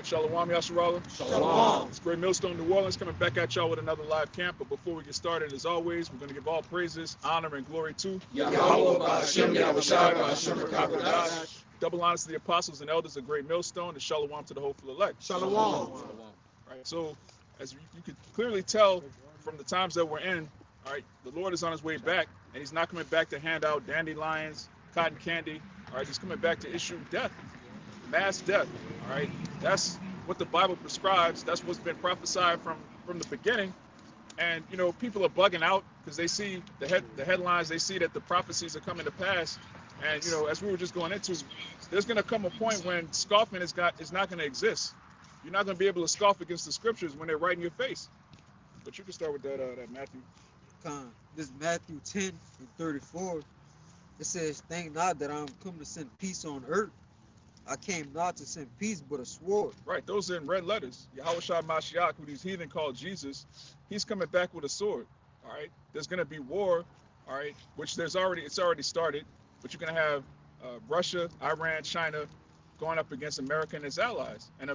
Shalom, Yasharala. Shalom. It's Great Millstone, New Orleans, coming back at y'all with another live camp. But before we get started, as always, we're going to give all praises, honor, and glory to Yahweh Ba'ashem Yahushua Ba'ashem Rakabadash. double honors to the apostles and elders of Great Millstone, and Shalom to the hopeful elect. Shalom. Right, so as you could clearly tell from the times that we're in, all right, the Lord is on his way back, and he's not coming back to hand out dandelions, cotton candy. All right, he's coming back to issue death, mass death. All right, that's what the Bible prescribes. That's what's been prophesied from the beginning. And you know, people are bugging out because they see the headlines. They see that the prophecies are coming to pass. And you know, as we were just going into, there's going to come a point when scoffing is not going to exist. You're not going to be able to scoff against the scriptures when they're right in your face. But you can start with that Matthew. This Matthew 10:34. It says, "Thank not that I'm come to send peace on earth. I came not to send peace, but a sword." Right, those are in red letters. Yahushua Mashiach, who these heathen call Jesus, he's coming back with a sword. All right, there's going to be war. All right, which it's already started. But you're going to have Russia, Iran, China going up against America and its allies, and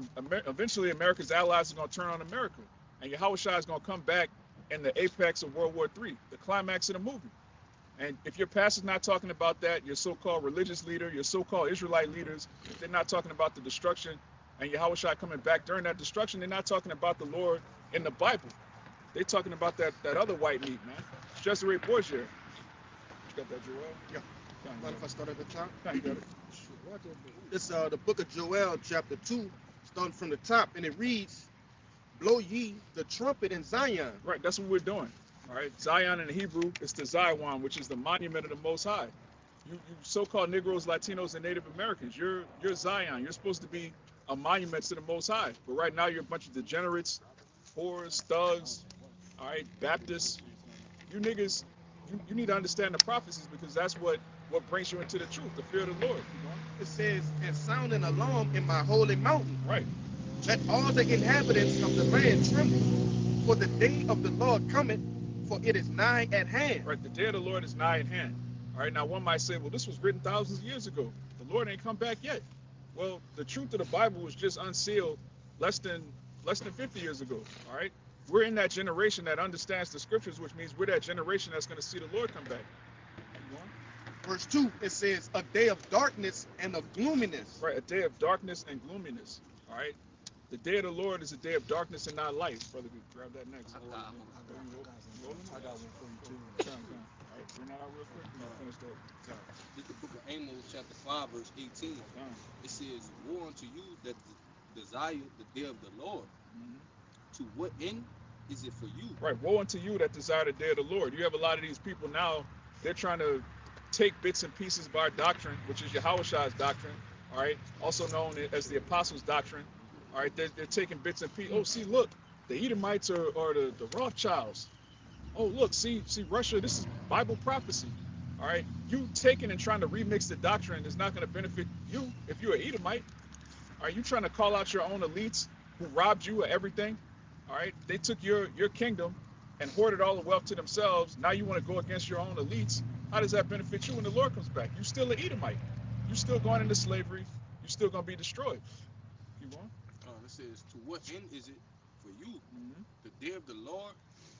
eventually America's allies are going to turn on America, and Yahushua is going to come back in the apex of World War III, the climax of the movie. And if your pastor's not talking about that, your so-called religious leader, your so-called Israelite leaders, if they're not talking about the destruction and Yahushua coming back during that destruction, they're not talking about the Lord in the Bible. They're talking about that other white meat, man. It's just a report here. You got that, Joel? Yeah. Mind if I start at the top? Yeah, you got it. It's the book of Joel, chapter 2, starting from the top, and it reads, "Blow ye the trumpet in Zion." Right, that's what we're doing. All right, Zion in the Hebrew is the Zion, which is the monument of the Most High. You so-called Negroes, Latinos, and Native Americans, you're Zion. You're supposed to be a monument to the Most High. But right now, you're a bunch of degenerates, whores, thugs, all right, Baptists. You niggas, you need to understand the prophecies because that's what brings you into the truth, the fear of the Lord. It says, "And sound an alarm in my holy mountain. Right. Let all the inhabitants of the land tremble, for the day of the Lord cometh, for it is nigh at hand." Right, the day of the Lord is nigh at hand. All right, now one might say, well, this was written thousands of years ago. The Lord ain't come back yet. Well, the truth of the Bible was just unsealed less than 50 years ago. All right, we're in that generation that understands the scriptures, which means we're that generation that's going to see the Lord come back. Verse 2, it says, "A day of darkness and of gloominess." Right, a day of darkness and gloominess. All right, the day of the Lord is a day of darkness and not light. Brother, grab that next. I got one for you too. All right, bring that out real quick. We're gonna finish that. This is the book of Amos, chapter 5, verse 18. It says, "Woe unto you that desire the day of the Lord. To what end is it for you?" Right, woe unto you that desire the day of the Lord. You have a lot of these people now, they're trying to take bits and pieces of our doctrine, which is Yahushua's doctrine, all right, also known as the Apostles' doctrine. All right, they're taking bits and pieces. Oh, see, look, the Edomites are the Rothschilds. Oh, look, see Russia, this is Bible prophecy. All right, you taking and trying to remix the doctrine is not going to benefit you if you're an Edomite. All right, you trying to call out your own elites who robbed you of everything. All right, they took your kingdom and hoarded all the wealth to themselves. Now you want to go against your own elites. How does that benefit you when the Lord comes back? You're still an Edomite. You're still going into slavery. You're still going to be destroyed. Keep going. It says, "To what end is it for you? The day of the Lord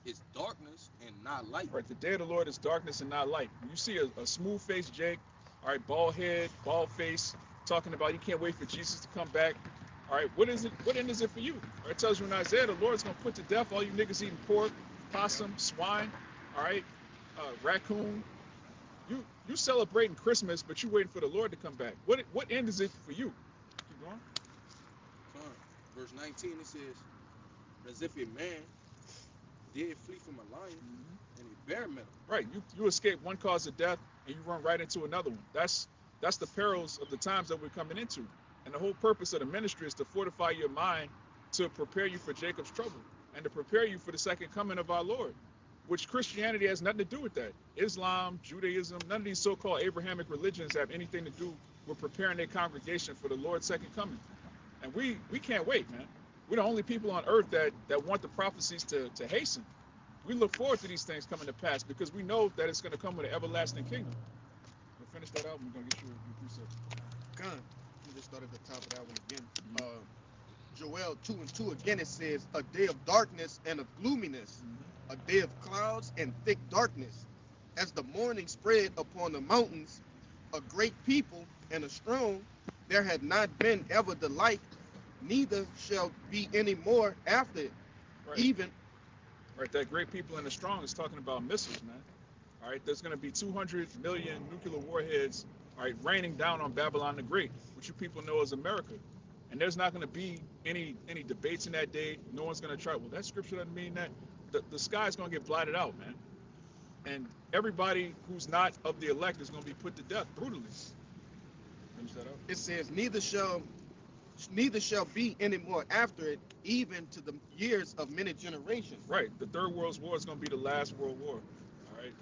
is darkness and not light." Right, the day of the Lord is darkness and not light. You see a smooth-faced Jake, all right, bald head, bald face, talking about he can't wait for Jesus to come back. All right, what is it? What end is it for you? All right, it tells you in Isaiah, the Lord's going to put to death all you niggas eating pork, possum, swine, all right, raccoon. You celebrating Christmas, but you waiting for the Lord to come back. What end is it for you? Keep going. Verse 19, it says, "As if a man did flee from a lion and a bear met him." Right, you escape one cause of death and you run right into another one. That's the perils of the times that we're coming into. And the whole purpose of the ministry is to fortify your mind to prepare you for Jacob's trouble and to prepare you for the second coming of our Lord, which Christianity has nothing to do with that. Islam, Judaism, none of these so-called Abrahamic religions have anything to do with preparing their congregation for the Lord's second coming. And we can't wait, man. We're the only people on earth that want the prophecies to hasten. We look forward to these things coming to pass because we know that it's going to come with an everlasting kingdom. We'll finish that out and we're going to get your precept. God, you just start at the top of that one again. Joel 2:2 again, it says, a day of darkness and of gloominess, a day of clouds and thick darkness. As the morning spread upon the mountains, a great people and a strong, there had not been ever the like, neither shall be any more after it. Right. Even Right, that great people and the strong is talking about missiles, man. All right, there's going to be 200 million nuclear warheads, all right, raining down on Babylon the Great, which you people know as America. And there's not going to be any debates in that day. No one's going to try. Well, that scripture doesn't mean that. The sky's going to get blotted out, man. And everybody who's not of the elect is going to be put to death brutally. Finish that up. it says, neither shall be any more after it, even to the years of many generations. Right, the Third World War is going to be the last world war. All right.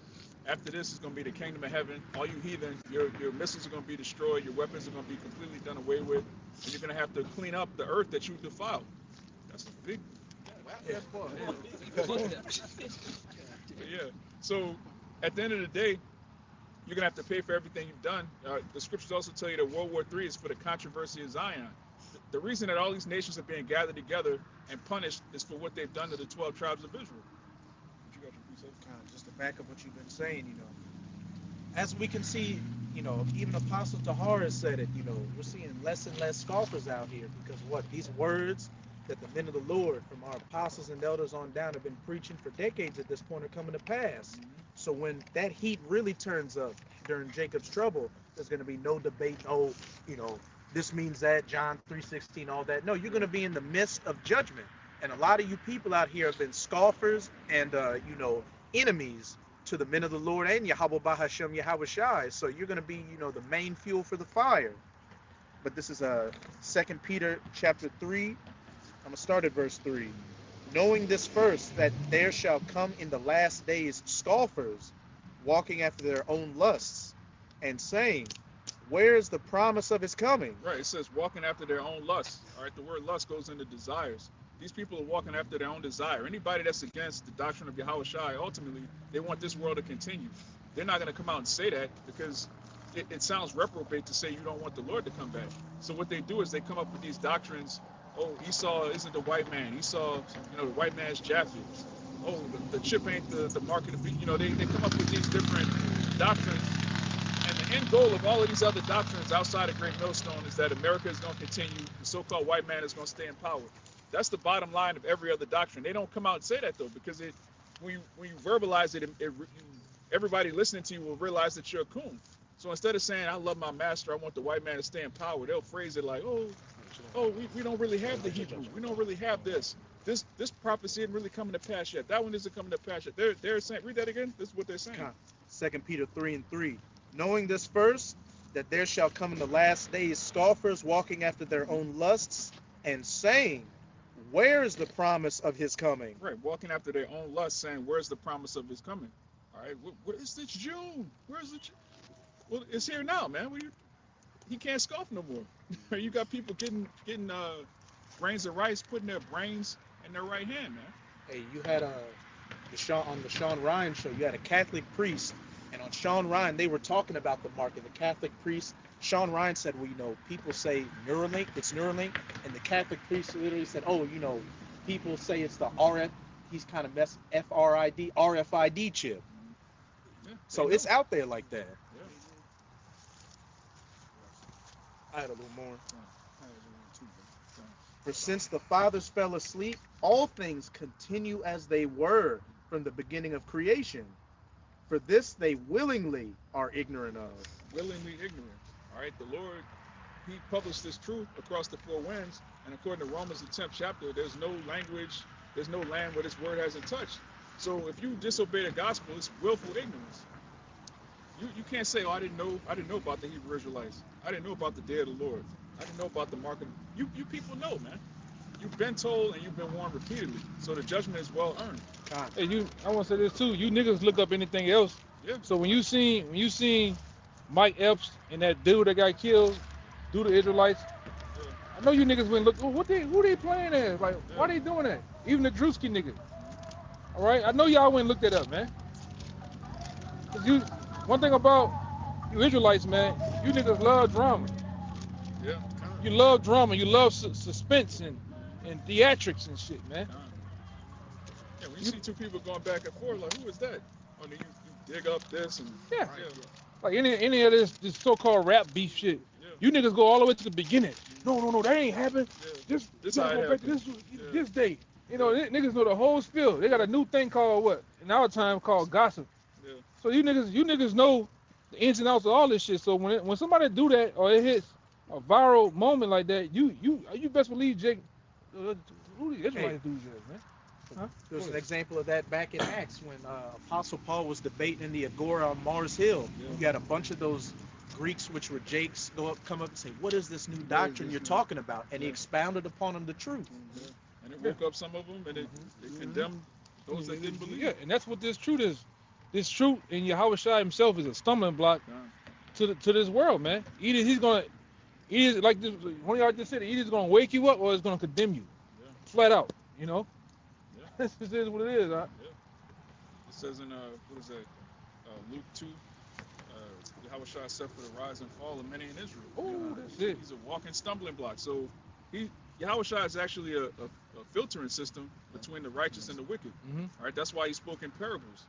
After this is going to be the kingdom of heaven. All you heathen, your missiles are going to be destroyed. Your weapons are going to be completely done away with. And you're going to have to clean up the earth that you defiled. That's a big. Yeah. So at the end of the day, you're going to have to pay for everything you've done. The scriptures also tell you that World War III is for the controversy of Zion. The reason that all these nations are being gathered together and punished is for what they've done to the 12 tribes of Israel. What you got your piece of? Kind of just to back up what you've been saying, as we can see, even Apostle Tahar has said it, we're seeing less and less scoffers out here because these words that the men of the Lord from our apostles and elders on down have been preaching for decades at this point are coming to pass. So when that heat really turns up during Jacob's trouble, there's going to be no debate, this means that, John 3:16, all that. No, you're going to be in the midst of judgment. And a lot of you people out here have been scoffers and, enemies to the men of the Lord and Yahweh Bahashem Yahweh Shai. So you're going to be, the main fuel for the fire. But this is 2 Peter chapter 3. I'm going to start at verse 3. Knowing this first, that there shall come in the last days scoffers, walking after their own lusts, and saying, where is the promise of his coming? Right, it says walking after their own lusts. All right, the word lust goes into desires. These people are walking after their own desire. Anybody that's against the doctrine of Yahweh Shai, ultimately, they want this world to continue. They're not going to come out and say that because it sounds reprobate to say you don't want the Lord to come back. So what they do is they come up with these doctrines. Oh, Esau isn't the white man. Esau, the white man's Japheth. Oh, the chip ain't the mark of the beast. They come up with these different doctrines. And the end goal of all of these other doctrines outside of Great Millstone is that America is going to continue. The so-called white man is going to stay in power. That's the bottom line of every other doctrine. They don't come out and say that, though, because when you verbalize it, everybody listening to you will realize that you're a coon. So instead of saying, I love my master, I want the white man to stay in power, they'll phrase it like, we don't really have the Hebrew. We don't really have this. This prophecy isn't really coming to pass yet. That one isn't coming to pass yet. They're saying, read that again. This is what they're saying. 2 Peter 3:3. Knowing this first, that there shall come in the last days scoffers walking after their own lusts and saying, where is the promise of his coming? Right, walking after their own lust, saying, where's the promise of his coming? All right, it's June. Where's it? Well, it's here now, man. He can't scoff no more. You got people getting grains of rice, putting their brains in their right hand, man. Hey, you had on the Sean Ryan show, you had a Catholic priest, and on Sean Ryan, they were talking about the mark of the Catholic priest. Sean Ryan said, well, people say Neuralink, it's Neuralink, and the Catholic priest literally said, people say it's the RF, he's kind of RFID chip. Yeah, so it's out there like that. Yeah. I had a little more. For since the fathers fell asleep, all things continue as they were from the beginning of creation. For this they willingly are ignorant of. Willingly ignorant. All right, the Lord, he published this truth across the four winds, and according to Romans, the 10th chapter, there's no language, there's no land where this word hasn't touched. So if you disobey the gospel, it's willful ignorance. You can't say, I didn't know about the Hebrew Israelites. I didn't know about the day of the Lord. I didn't know about the mark of... You people know, man. You've been told and you've been warned repeatedly. So the judgment is well earned. Hey, I want to say this too. You niggas look up anything else. Yeah. So when you seen Mike Epps and that dude that got killed, do the Israelites, I know you niggas went look. Oh, who they playing as? Like, why they doing that? Even the Drewski niggas. All right, I know y'all went and looked that up, man. One thing about you Israelites, man, you niggas love drama. Yeah. You love drama. You love suspense and and theatrics and shit, man. Yeah, when you see two people going back and forth, like, who is that? Oh, then you dig up this and Yeah. Right. yeah, Like any of this so-called rap beef shit. yeah, You niggas go all the way to the beginning. No, that ain't happened. yeah. This This you gotta how it go back to happened. this Yeah. this day. You know, niggas know the whole spiel. They got a new thing called what? In our time called gossip. Yeah. So you niggas know the ins and outs of all this shit. So when somebody do that or it hits a viral moment like that, you best believe Jake. Who these Israelite dudes is, man? Huh? There's an example of that back in Acts when Apostle Paul was debating in the Agora on Mars Hill. Yeah. You had a bunch of those Greeks, which were Jakes, come up and say, "What is this new doctrine you're talking about?" And he Yeah. expounded upon them the truth. Yeah. And it woke up some of them, and it condemned those that didn't believe. Yeah, and that's what this truth is. This truth in Yahweh Shai himself is a stumbling block Yeah. to this world, man. Either like this, one of y'all just said, either it's gonna wake you up or it's gonna condemn you, Yeah. flat out. You know, Yeah. this is what it is. Huh? It says in what is that? Luke 2. Yahweh Shai set for the rise and fall of many in Israel. Oh, that's it. He's a walking stumbling block. So Yahweh Shai is actually a filtering system between the righteous and the wicked. Mm-hmm. All right, that's why he spoke in parables.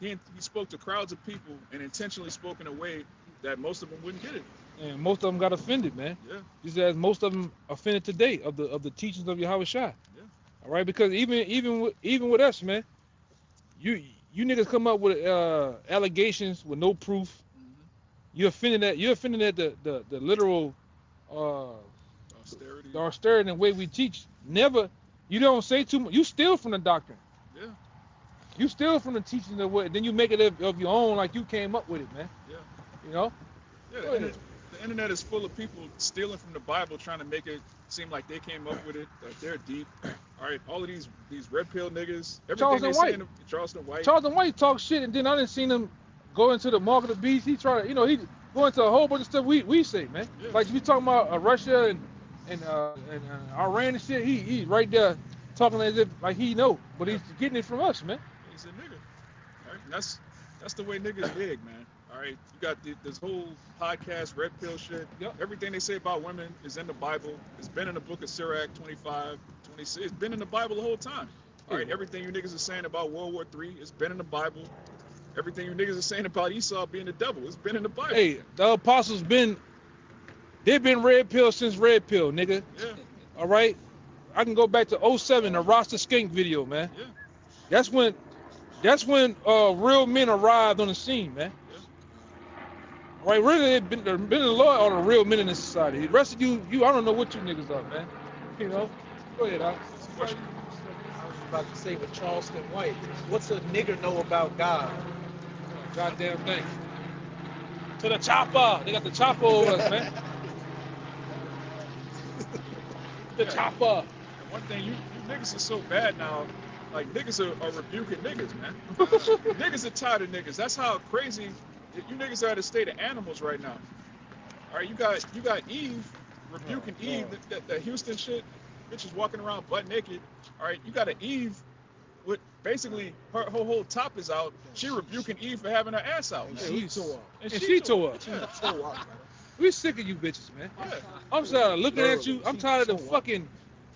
He spoke to crowds of people and intentionally spoke in a way that most of them wouldn't get it. And most of them got offended, man. Yeah. Just as most of them offended today of the teachings of Yahweh Shai. Yeah. All right, because even with us, man, you niggas come up with allegations with no proof. You're offended at the literal Austerity. the austerity and the way we teach. Never, you don't say too much. You steal from the doctrine. Yeah. You steal from the teachings of what, then you make it of your own, like you came up with it, man. Yeah. You know. Yeah. Go ahead. The internet is full of people stealing from the Bible, trying to make it seem like they came up with it, that they're deep. All right, all of these red pill niggas, everything Charleston they White. saying, Charleston White. Charleston White talk shit, and then I didn't seen him go into the mark of the beast. He try to, he go into a whole bunch of stuff we say, man. Yeah. Like we talking about Russia and Iran and shit. He right there talking as if like he know, but he's getting it from us, man. He's a nigga. All right, and that's the way niggas dig, man. All right, you got this whole podcast, red pill shit. Yep. Everything they say about women is in the Bible. It's been in the book of Sirach 25, 26. It's been in the Bible the whole time. All right, everything you niggas are saying about World War III, it's been in the Bible. Everything you niggas are saying about Esau being the devil, it's been in the Bible. Hey, the apostles they've been red pill since red pill, nigga. Yeah, All right, I can go back to 07, the Rasta Skink video, man. yeah, That's when real men arrived on the scene, man. yeah. Right, really, the Lord are the real men in this society. The rest of you, I don't know what you niggas are, man. You know, go ahead, Alex. I was about to say with Charleston White, what's a nigger know about God? Goddamn thing. To the chopper. They got the chopper over us, man. The chopper. And one thing, you niggas are so bad now. Like niggas are rebuking niggas, man. Niggas are tired of niggas. That's how crazy you niggas are at a state of animals right now. All right, you got Eve rebuking Eve, that Houston shit, bitches walking around butt naked. All right, you got an Eve with basically her whole top is out. She rebuking Eve for having her ass out. And man. she tore up. And she tore up. She tore up, man. We sick of you bitches, man. Yeah. I'm tired of looking at you. I'm tired of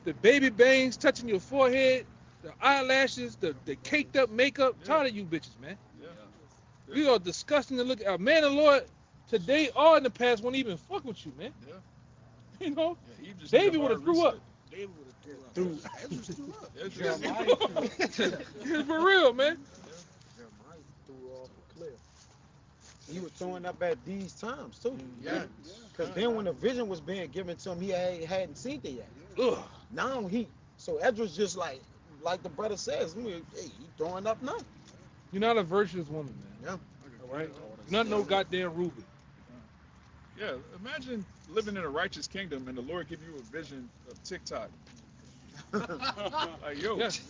the baby bangs touching your forehead, the eyelashes, the caked up makeup. Yeah. Tired of you bitches, man. Yeah. You are disgusting to look at. Man, the Lord today or in the past won't even fuck with you, man. Yeah. You know, Yeah, Eve just David need a would've hard threw up. reset. David would have threw up. Ezra threw up. Jeremiah For real, man. Jeremiah threw off a cliff. He was throwing up at these times too. Yeah. Because then when the vision was being given to him, he hadn't seen it yet. Ugh. Now so Ezra's just like the brother says, hey, he throwing up now. You're not a virtuous woman, man. Yeah. All right. You're not no goddamn Ruben. Yeah, imagine living in a righteous kingdom and the Lord give you a vision of TikTok. Like, yo, Yes.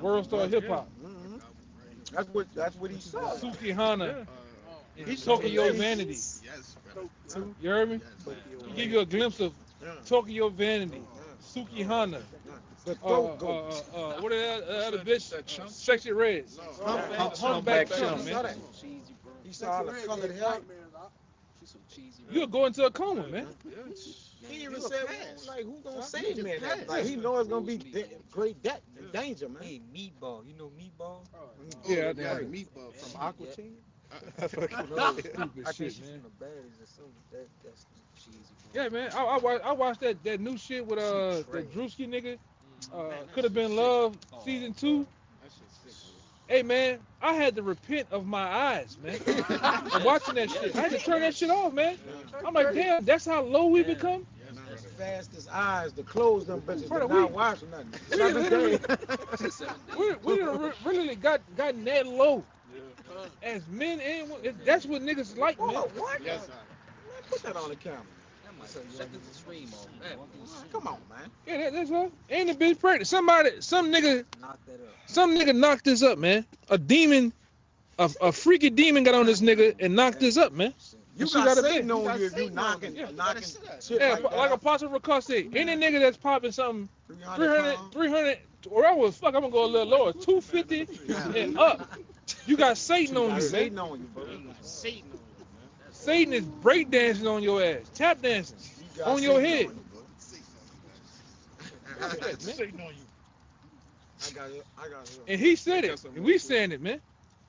World star hip hop. Mhm. That's what he saw. Suki Hana. Yeah. He's Tokyo Vanity. Yes, brother. You heard me? Yes, He give you a glimpse of Yeah. Tokyo Vanity. Suki Hana. The throat goat. What is that other bitch? That chunk? Sexy Red. Humpback Humpback chump, chump, man. man. He saw all the colored hair. She's some cheesy. You'll go into a coma, man. He even You a said, pass. like, who gonna Huh? save You me? just pass. Like, he know it's gonna be Fools me. great danger, man. Hey, Meatball. You know Meatball? Yeah, yeah, I- meatball from Yeah. Aqua Teen. No, Stupid I think shit, she's man. from the baddies or something. That's Cheesy. Bro. Yeah, man. I watched that new shit with She the trash. Drewski nigga. Man, that Could have shit been sick. Love Oh, season bro. 2. That shit sick. Hey, man, I had to repent of my eyes, man. I'm watching that shit. I had to turn that shit off, man. I'm like, damn, that's how low we Yeah. become. Man, as fast as eyes to close them bitches, Brother, to not we- watch nothing. we 7 literally- days. She's 7 days. We done really gotten that low Yeah. as men and women. That's what niggas like, man. Whoa, what? Yes, Man, put that on the camera. I'm like, shut the stream off. That was- Man, come on, man. Yeah, that's all. Ain't a bitch pregnant. Some nigga knock that up. Some nigga knocked this up, man. A demon, a freaky demon got on this nigga and knocked this up, man. You She got got a Satan bitch. on You got you if you Satan on knocking, you. You knocking gotta say that. shit Yeah, like like that. Apostle Ricard said, any nigga that's popping something 300 300, or I was fuck, I'm gonna go a little lower, 250 and up. You got Satan on you, man. Satan on you, bro. Satan on you, man. Satan is breakdancing on your ass, tap dancing You got on your Satan head. on you, bro. Satan on you. I got it. And he said it, and we saying it, man.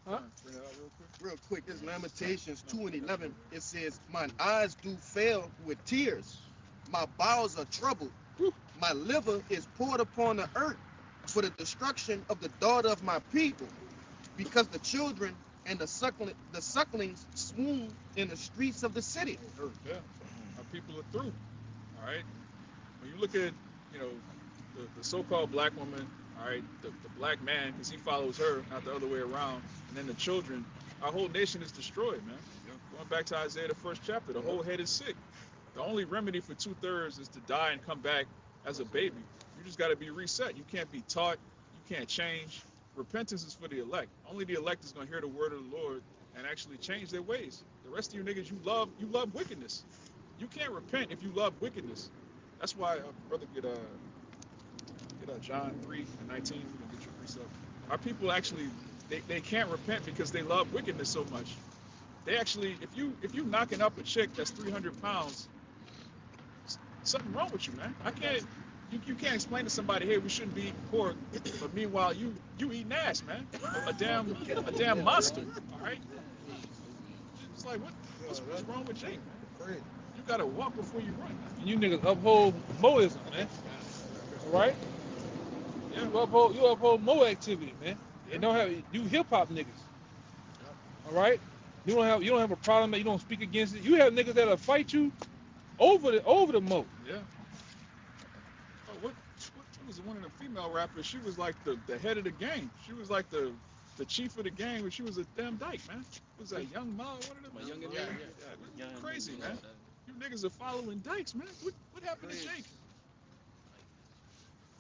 Bring it out real quick. Real quick, this Lamentations 2:11. It says, "Mine eyes do fail with tears, my bowels are troubled, my liver is poured upon the earth for the destruction of the daughter of my people, because the children and the sucklings swoon in the streets of the city." Yeah, our people are through. All right. When you look at, the so-called black woman, all right, the black man, because he follows her, not the other way around, and then the children, our whole nation is destroyed, man. Going back to Isaiah, the 1st chapter, the whole head is sick. The only remedy for 2/3 is to die and come back as a baby. You just got to be reset. You can't be taught. You can't change. Repentance is for the elect. Only the elect is going to hear the word of the Lord and actually change their ways. The rest of you niggas, you love wickedness. You can't repent if you love wickedness. That's why, brother, get John 3:19. We're gonna get your precept. Our people actually, they can't repent because they love wickedness so much. They actually, if you knocking up a chick that's 300 pounds, something wrong with you, man. You can't explain to somebody, hey, we shouldn't be eating pork, but meanwhile you eating ass, man. A damn monster. All right. It's like what's wrong with Jake, man? You gotta walk before you run. And you niggas uphold Moism, man. Right? Yeah. You uphold Mo activity, man. And don't have you hip hop niggas. All right? You don't have a problem that you don't speak against it. You have niggas that'll fight you over the Mo. Yeah. Oh, what was one of the female rappers? She was like the head of the gang. She was like the chief of the gang, but she was a damn dyke, man. Was that Young Ma? One of them? My young Yeah. Crazy, man. You niggas are following dykes, man. What happened to Jake?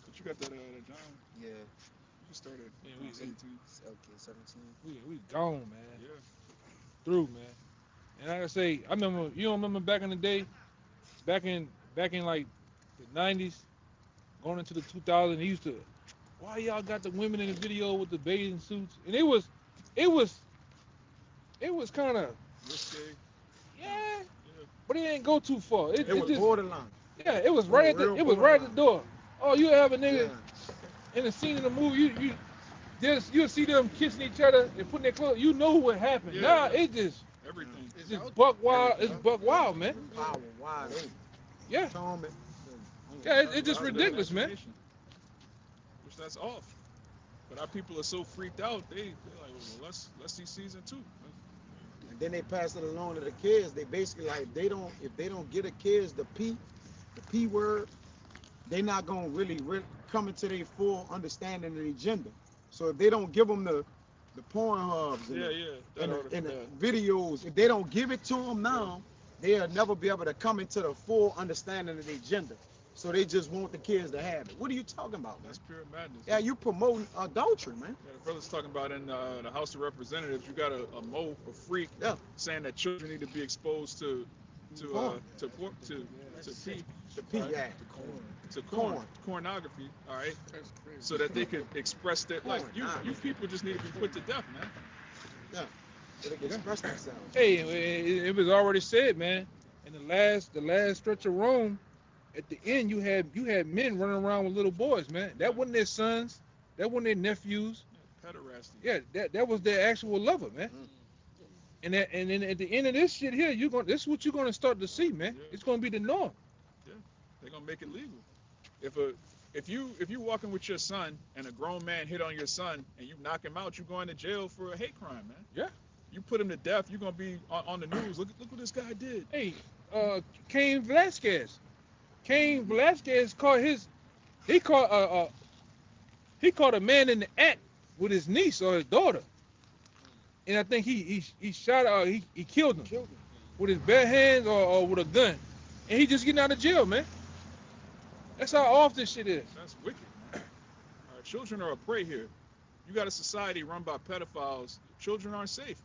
But you got that, John. Yeah. You started. Yeah, We we- 17. Okay, 17. We gone, man. Yeah. Through, man. And like I say, I remember, you don't remember back in the day, back in like the 90s, going into the 2000s, they used to, why y'all got the women in the video with the bathing suits? And it was kind of, Risque. yeah, Yeah. but it didn't go too far. It It was just, borderline. yeah, it was right at the, real it was right at the door. Oh, you have a nigga Yeah. in the scene of the movie, you'll see them kissing each other and putting their clothes. You know what happened. Yeah. Nah, it just Everything. it's just buck wild. It's buck wild, man. Power wide open. Yeah, Atonement. yeah. It's just ridiculous, man. Which that's off. But our people are so freaked out. They're like, well, let's see season 2. And then they pass it along to the kids. They basically like if they don't get the kids the P word, they not gonna really come into their full understanding of the agenda. So if they don't give them the porn hubs and, the videos, if they don't give it to them now, they'll never be able to come into the full understanding of the agenda. So they just want the kids to have it. What are you talking about, man? That's pure madness. Yeah, you promoting adultery, man. Yeah, the brother's talking about in the House of Representatives, you got a mo, a freak, Yeah. saying that children need to be exposed to Porn. P, The P Right. Act. to Corn. pornography, all right, so that they could express their like Porn, you people just need to be put to death, man. Yeah. so they can express themselves. Hey, it was already said, man. In the last stretch of Rome, at the end, you had men running around with little boys, man. That wasn't their sons. That wasn't their nephews. Pederasty. Yeah, that was their actual lover, man. Mm. And then at the end of this shit here, this is what you're gonna start to see, man. Yeah. It's gonna be the norm. They're gonna make it legal. If you walking with your son and a grown man hit on your son and you knock him out, you going to jail for a hate crime, man. Yeah. You put him to death, you're gonna be on the news. Look what this guy did. Hey, Cain Velasquez. Cain Velasquez caught he caught a man in the act with his niece or his daughter, and I think he shot he killed him Killed them. with his bare hands or with a gun, and he just getting out of jail, man. That's how off this shit is. That's wicked, man. Our children are a prey here. You got a society run by pedophiles. Children aren't safe.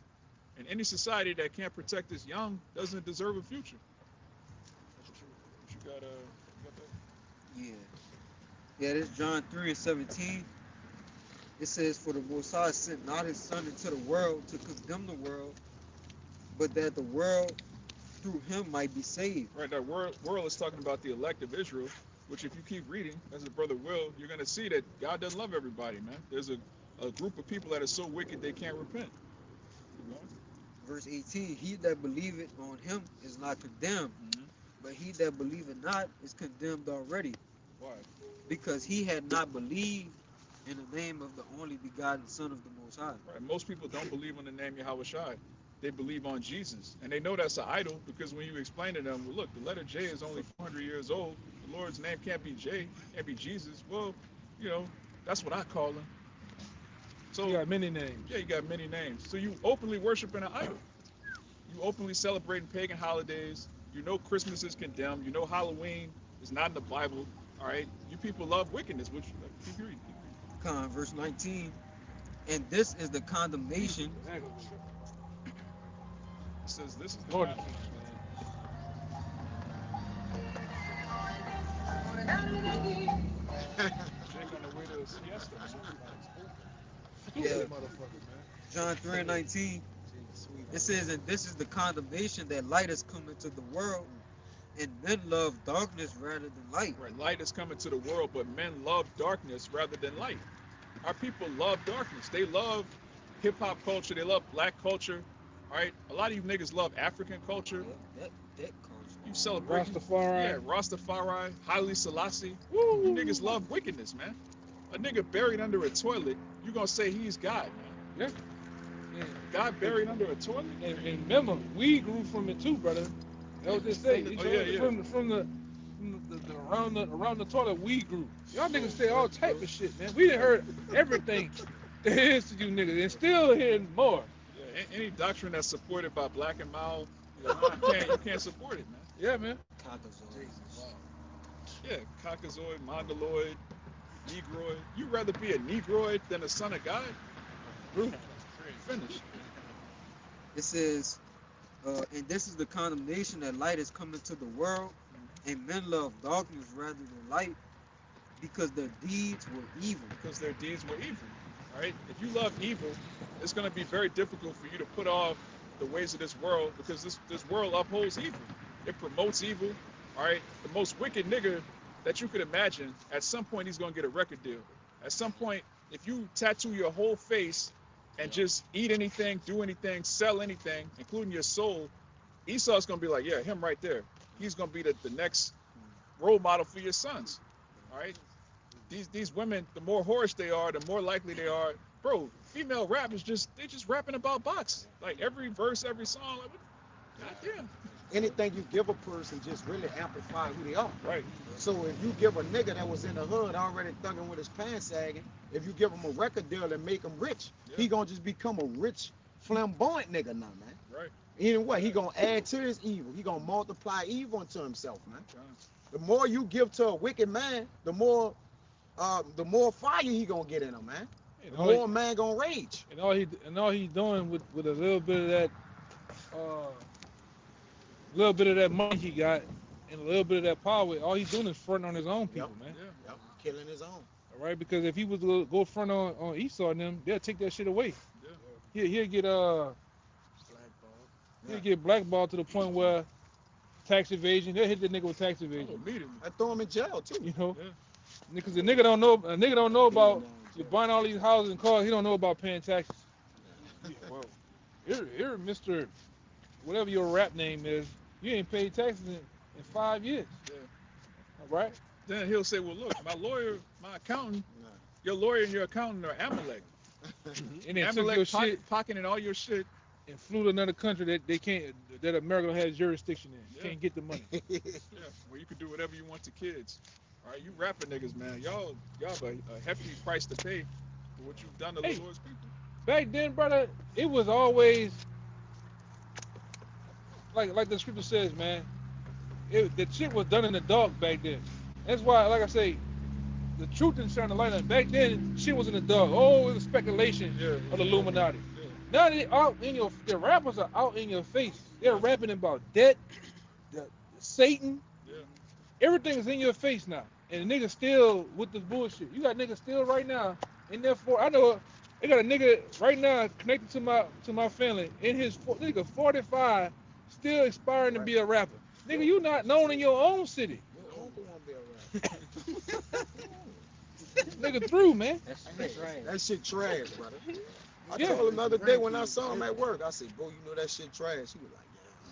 And any society that can't protect its young doesn't deserve a future. You got that? Yeah. Yeah, this John 3:17. It says, "For the Most High sent not his Son into the world to condemn the world, but that the world through him might be saved." Right, that world is talking about the elect of Israel, which if you keep reading, as the brother will, you're going to see that God doesn't love everybody, man. There's a group of people that are so wicked they can't repent. Keep going. Verse 18, "He that believeth on him is not condemned, Mhm. but he that believeth not is condemned already, Why? because he had not believed in the name of the only begotten Son of the Most High." Right. Most people don't believe on the name Yahweh Shai. They believe on Jesus. And they know that's an idol because when you explain to them, well, look, the letter J is only 400 years old. The Lord's name can't be J, can't be Jesus. Well, that's what I call him. So, You got many names. yeah, you got many names. So you openly worshiping an idol. You openly celebrating pagan holidays. You know Christmas is condemned. You know Halloween is not in the Bible. All right? You people love wickedness, which keep reading. Verse 19, "And this is the condemnation." It says this is the Lord, God. Jake on the way to a siesta, man. Yeah. motherfucker, man. John 3:19, it says, "And this is the condemnation, that light has come into the world, and men love darkness rather than light." Right, light is coming to the world, but men love darkness rather than light. Our people love darkness. They love hip hop culture. They love black culture. All right, a lot of you niggas love African culture. That culture. You celebrate Rastafari. Yeah, Rastafari, Haile Selassie. Woo. You niggas love wickedness, man. A nigga buried under a toilet, you gonna say he's God, man. Yeah. God buried under a toilet? And remember, we grew from it too, brother. That was just saying. Oh, yeah. From the around the toilet, we grew. Y'all niggas say all type of shit, man. We done heard everything there is to you niggas, and still hearing more. Yeah, any doctrine that's supported by Black and Mild, you can't support it, man. Yeah, man. Yeah, Caucasoid, Mongoloid, Negroid. You'd rather be a Negroid than a son of God? Finish. It says, "And this is the condemnation, that light has come into the world, and men love darkness rather than light, because their deeds were evil." Because their deeds were evil. All right? If you love evil, it's going to be very difficult for you to put off the ways of this world, because this world upholds evil. It promotes evil. All right? The most wicked nigga that you could imagine, at some point he's going to get a record deal. At some point, if you tattoo your whole face and just eat anything, do anything, sell anything, including your soul, Esau's going to be like, yeah, him right there. He's going to be the next role model for your sons. All right? These women, the more whorish they are, the more likely they are. Bro, female rap is they just rapping about box. Like every verse, every song. Like, goddamn. Anything you give a person just really amplify who they are. Right. So if you give a nigga that was in the hood already thugging with his pants sagging, if you give him a record deal and make him rich, Yeah. he gonna just become a rich, flamboyant nigga now, man. Right. In what? He gonna add to his evil. He gonna multiply evil into himself, man. John. The more you give to a wicked man, the more fire he gonna get in him, man. And The all, more a man gonna rage. all he doing with a little bit of that money he got and a little bit of that power, all he's doing is fronting on his own people, man. Yeah. Yep. Killing his own. All right, because if he was to go front on Esau and them, they'll take that shit away. Yeah. He'll get He'll get blackballed to the point where tax evasion, they'll hit the nigga with tax Oh, evasion. immediately. I throw him in jail too. You know? Yeah. Because the nigga don't know about you buying all these houses and cars, he don't know about paying taxes. Well, here, Mr. Whatever your rap name is, you ain't paid taxes in 5 years. Yeah. All right? Then he'll say, well, look, my lawyer, my accountant, Nah. your lawyer and your accountant are Amalek. And they took your Amalek shit pocketing all your shit. and flew to another country that America has jurisdiction in. You Yeah. can't get the money. Yeah, where you can do whatever you want to kids. All right, you rapping niggas, man. Y'all have a hefty price to pay for what you've done to Hey. the Lord's people. Back then, brother, it was always like the scripture says, man. The shit was done in the dark back then. That's why, like I say, the truth didn't shine the light on. Back then, shit was in the dark. Oh, it was speculation of the Illuminati. Yeah. Now they out in your, the rappers are out in your face. They're rapping about debt, Satan. Yeah. Everything is in your face now, and the nigga still with this bullshit. You got niggas still right now, and therefore I know they got a nigga right now connected to my family. In his nigga 45, still aspiring to be a rapper. Nigga, you not known in your own city. Your uncle won't be around. Nigga through, man. That shit trash, brother. I Yeah. told him the other day when I saw him at work, I said, bro, you know that shit trash. He was like,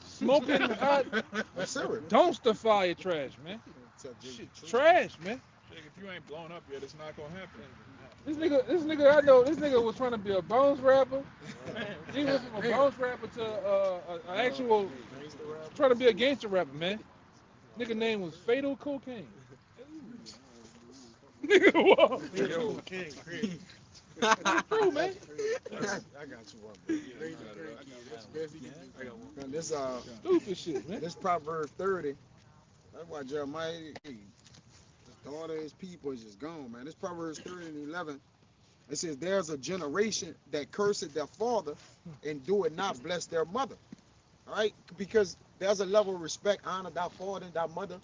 Smoking hot yeah. I'm serious. dumpster fire trash, man. Tell Jay Shit, the truth. trash, man. Jake, if you ain't blown up yet, it's not gonna happen. This nigga, I know. This nigga was trying to be a bounce rapper. He was from a bounce rapper to an actual trying to be a gangster rapper, man. Nigga name was Fatal Cocaine. Nigga, whoa. True, man. I got you one, bro. Man, this Stupid shit, man. this Proverbs 30. That's why Jeremiah, his daughter, his people is just gone, man. This Proverbs 30 and 11. It says, "There's a generation that curseth their father and do it not bless their mother." All right, because there's a level of respect, honor thy father and thy mother.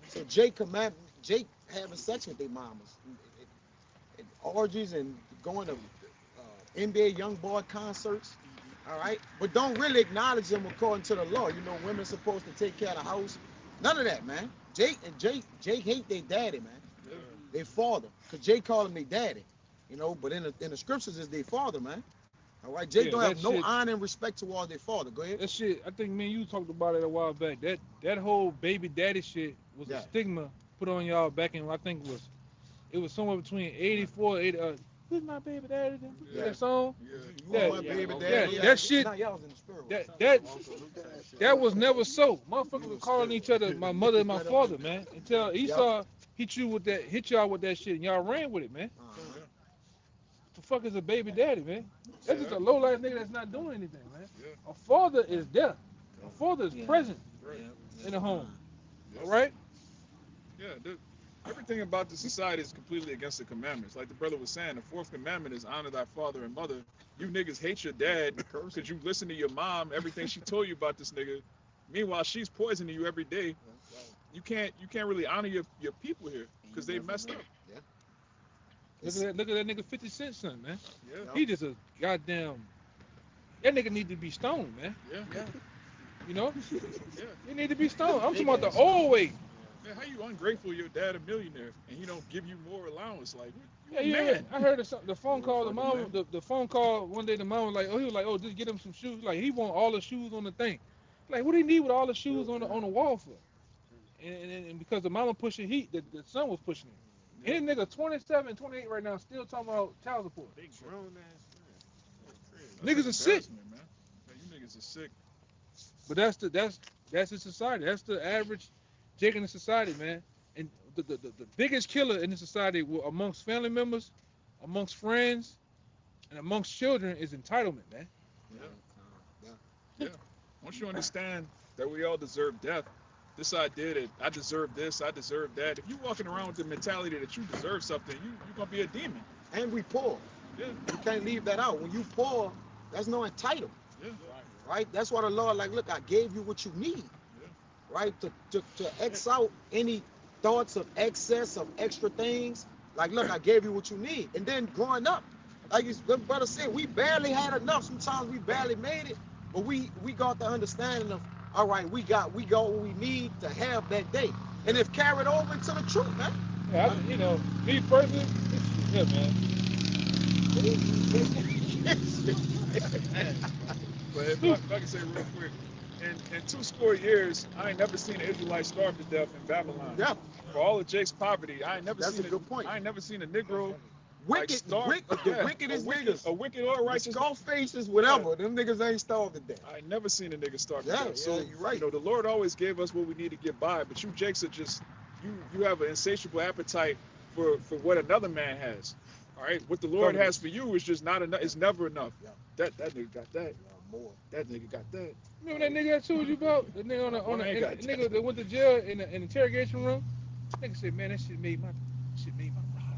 So Jake having sex with their mamas, and orgies and going to NBA young boy concerts. All right, but don't really acknowledge them according to the law. You know, women supposed to take care of the house. None of that, man. Jake hate their daddy, man. Yeah. Their father, cause Jake called him their daddy. You know, but in the scriptures is their father, man. All right, Jake Yeah, don't have that no shit- honor and respect towards their father. Go ahead. That shit, I think me and you talked about it a while back. That whole baby daddy shit was Yeah. a stigma put on y'all back in, I think it was somewhere between 84, 80, who's my baby daddy? Yeah. That song? Yeah. You Yeah, my baby yeah, daddy. that shit- Nah, y'all was in the spirit. That was never so. Motherfuckers were calling each other my mother and my father, man. Until Esau hit y'all with that shit, and y'all ran with it, man. Uh-huh. The fuck is a baby daddy, man? That's just a low life nigga that's not doing anything, man. Yeah. A father is there. A father is Yeah. present Right. in the home. Yes. All right? Yeah, everything about the society is completely against the commandments. Like the brother was saying, the fourth commandment is honor thy father and mother. You niggas hate your dad because you listen to your mom, everything she told you about this nigga. Meanwhile, she's poisoning you every day. You can't really honor your people here because they messed up. Look at that nigga 50 Cent son, man. Yeah, He just a goddamn. That nigga need to be stoned, man. yeah, You know? yeah. He need to be stoned. I'm talking about the old way. Man, how you ungrateful? Your dad a millionaire and he don't give you more allowance? Like, Yeah, you yeah. man. I heard the phone call. The fucking mom, man. the phone call one day. The mom was like, he was like, oh, just get him some shoes. Like he want all the shoes on the thing. Like, what do he need with all the shoes on the wall for? And because the mama pushing heat, the son was pushing him. And this nigga 27, 28 right now, still talking about child support. Big grown ass That's Niggas are sick. embarrassment, man. Yeah, you niggas are sick. But that's the society. That's the average Jake in the society, man. And the biggest killer in the society amongst family members, amongst friends, and amongst children is entitlement, man. Once you understand that we all deserve death, this idea that I deserve this, I deserve that. If you walking around with the mentality that you deserve something, you're gonna be a demon. And we poor. Yeah, You can't leave that out. When you poor, there's no entitlement. yeah, Right? That's why the Lord, like, look, I gave you what you need. Right? To X out any thoughts of excess of extra things. Like, look, I gave you what you need. And then growing up, like the brother said, we barely had enough. Sometimes we barely made it. But we got the understanding of, all right, we got what we need to have that day, and if carried over into the truth, man. Yeah, you know, me personally, yeah, man. But if I can say real quick, in 2 years, I ain't never seen an Israelite starve to death in Babylon. Yeah, For all of Jake's poverty, I ain't never that's seen a good point. I ain't never seen a Negro Wicked, starve. the wickedest niggas, a wicked or righteous. skull faces, whatever. Them niggas ain't starved to death. I ain't never seen a nigga starve to Yeah, death. So you're right. you know, the Lord always gave us what we need to get by. But you Jakes are just you have an insatiable appetite for what another man has. All right, what the Lord has for you is just not enough. It's never enough. Yeah. That nigga got that. More. That nigga got that. Remember that nigga I told you about? The nigga on the I ain't got nigga that went to jail in the interrogation room? Nigga said, man, that shit made my ride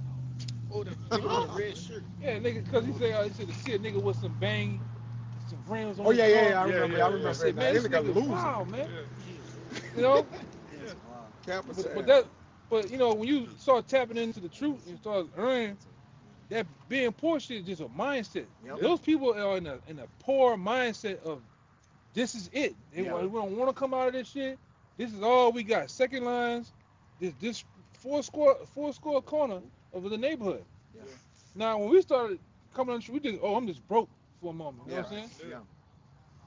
off. Oh, the nigga with the red shirt. Yeah, nigga, because he said to see a nigga with some bang, some rims on Oh his yeah, car. yeah, I remember. I yeah. remember I said, that. man, This this nigga nigga losing. wild, man. Yeah. You know? Capital. But you know, when you start tapping into the truth and start earning, that being poor shit is just a mindset. Yep. Those people are in a poor mindset of this is it. We don't want to come out of this shit. This is all we got. Second lines, this four score corner of the neighborhood. Yeah. Now when we started coming on the street, we just I'm just broke for a moment. You know what I'm saying? Yeah.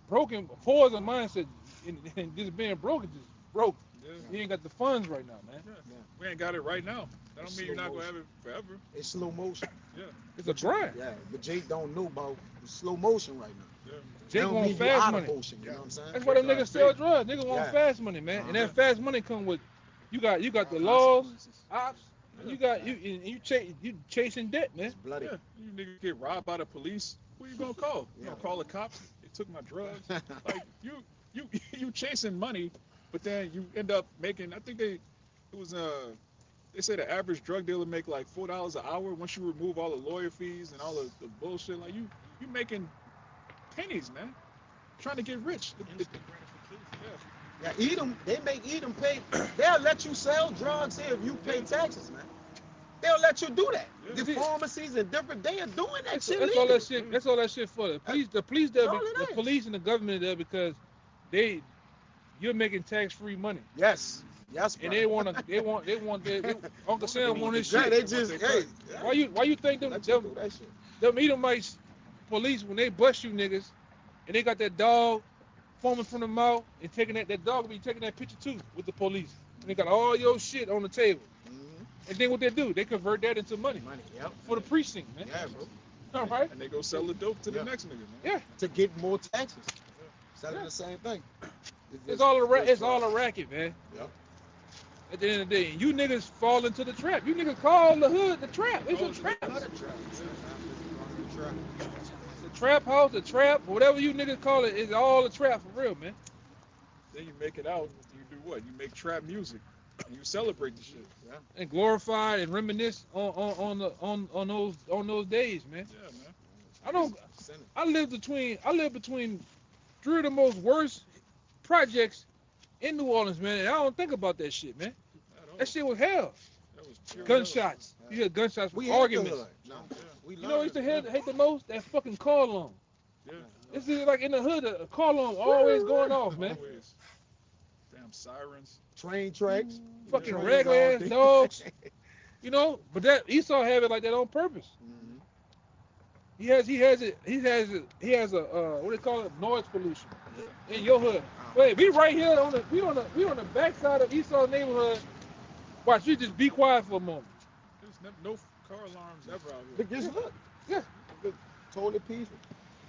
Broken. Poor is a mindset, and just being broke is just broke. Yeah. You ain't got the funds right now, man. Yeah. We ain't got it right now. That don't mean you're not gonna have it forever. It's slow motion. It's a grind. Yeah, but Jake don't know about slow motion right now. Yeah. Jake Don't want mean you fast out money. of motion, you know what I'm saying? That's why them niggas sell drugs. Niggas want Yeah. fast money, man. And that Uh-huh. fast money come with you got the laws, ops, and you chasing debt, man. It's bloody. Yeah. You nigga get robbed by the police. Who you gonna call? You Yeah. gonna call the cops? They took my drugs. Like you chasing money, but then you end up making. I think they say the average drug dealer make like $4 an hour once you remove all the lawyer fees and all the bullshit. Like you making pennies, man. Trying to get rich. Yeah, Edom, they make Edom pay. They'll let you sell drugs here if you pay taxes, man. They'll let you do that. Yeah. The pharmacies and different, they are doing that shit. That's all that shit. That's all that shit for the police. The police there, That's all it the is. police and the government there because you're making tax-free money, Yes. Yes, and brother. they want Uncle Sam want his Yeah, shit. they just, hey. Why you think them Let you do that shit. them Edomites police when they bust you niggas and they got that dog foaming from the mouth and taking that dog will be taking that picture too with the police and they got all your shit on the table and then what they do they convert that into money Money, yep. for the precinct, man. Yeah, bro. All right. And they go sell the dope to the Yeah. next nigga, man. Yeah. To get more taxes. Selling the same thing. It's all a racket, man. Yep. At the end of the day, you niggas fall into the trap. You niggas call the hood the trap. It's a trap. The trap house, the trap, whatever you niggas call it, is all a trap for real, man. Then you make it out. You do what? You make trap music. And you celebrate the shit. And glorify and reminisce on those days, man. Yeah, man. I live between three of the most worst projects in New Orleans, man. And I don't think about that shit, man. At all. That shit was hell. That was pure Gunshots. You hear gunshots We for hate the arguments. hood. No, we You know what I used to hate the most? That fucking car alarm. Yeah. This is like in the hood, a car alarm always going off, man. Always. Damn sirens. Train tracks. Fucking Trains regular all ass day. dogs. You know, but that Esau have it like that on purpose. Mhm. He has a what do they call it? Noise pollution in your hood. Wait, we right here on the backside of Esau's neighborhood. Watch, you just be quiet for a moment. There's no car alarms ever out here. But just look. Yeah. Totally peaceful.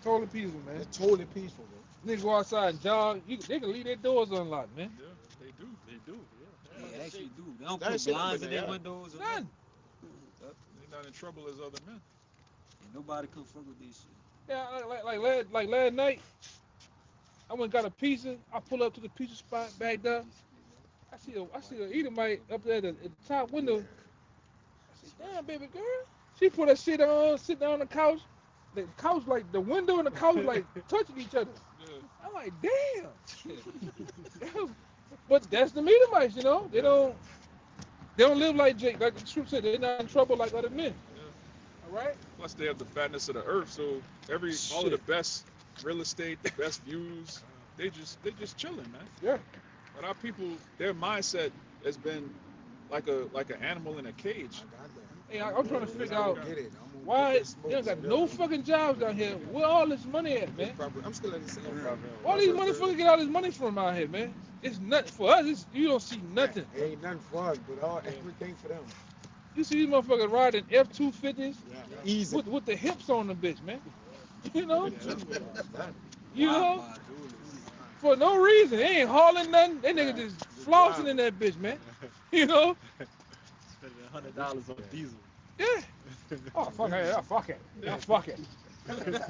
Totally peaceful, man. It's totally peaceful, bro. Niggas go outside and jog. They can leave their doors unlocked, man. Yeah, they do. They do. Yeah. They actually do. They don't That put shit blinds over in their there. windows. Or None. They're not in trouble as other men. And nobody come fuck with this shit. Yeah, like last night, I went and got a pizza. I pull up to the pizza spot, backed up. I see a Edomite up there at the top window. I said, damn, baby girl. She put her shit on, sit down on the couch. The couch, like, the window and the couch, like, touching each other. Yeah. I'm like, damn. But that's the Edomites, you know? They don't live like Jake, like the truth said. They're not in trouble like other men. Yeah. All right? Plus, they have the fatness of the earth, so all of the best real estate, the best views. They just chilling, man. Yeah. But our people, their mindset has been like an animal in a cage. I got that. Hey, I'm trying to figure I out don't get it. I'm gonna why get that smoke they don't got still. no fucking jobs down here. Where all this money at, man? I'm still at the same Yeah. problem. Where these motherfuckers get all this money from out here, man? It's nothing for us. You don't see nothing. It ain't nothing for us, but everything for them. You see these motherfuckers riding F-250s Easy. with the hips on the bitch, man. You know, you Wow, know, my dude. for no reason. They ain't hauling nothing. They niggas just flossing in that bitch, man. You know? Spending $100 on diesel. Yeah. Oh fuck it. Oh, fuck it. Oh, fuck it.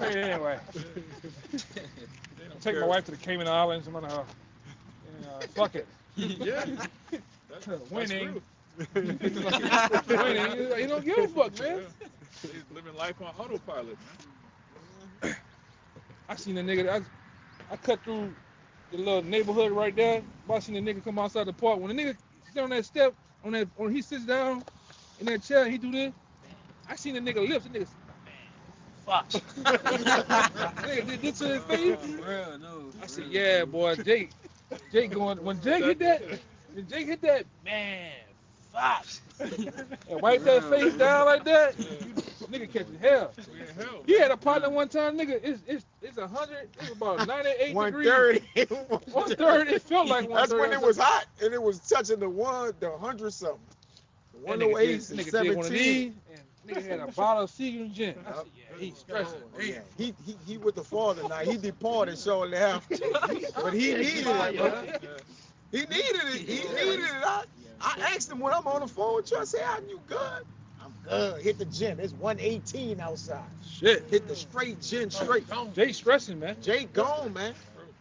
Anyway, They don't take my care. wife to the Cayman Islands. I'm gonna fuck it. Yeah. Winning. Real. Winning. You don't give a fuck, man. Yeah. They living life on autopilot, man. I seen a nigga. I cut through the little neighborhood right there. I seen a nigga come outside the park. When the nigga sit on that step, when he sits down in that chair, he do this. I seen the nigga lips. The nigga, fuck. Nigga did this to his face. Real, no. I said, yeah, boy, Jake going. When Jake hit that, man, fuck. And wipe that face down like that, nigga catching hell. We in hell. He had a partner one time, nigga. It's 100. It's about 98 degrees. 130. 130. It felt like 130. That's when it was hot and it was touching the 100 something. The That nigga 108 did- and nigga did one of 17. these, and nigga had a bottle of Seagram gin. I said, yeah, he's stressing. Yeah, he with the fall tonight. He departed shortly after, but he needed it, bro. He needed it. He needed it. I asked him when I'm on the phone with you. I said, "Are you good?" I'm good. Hit the gym. It's 118 outside. Shit. Hit the straight gin straight. Jay stressing, man. Jay gone, man.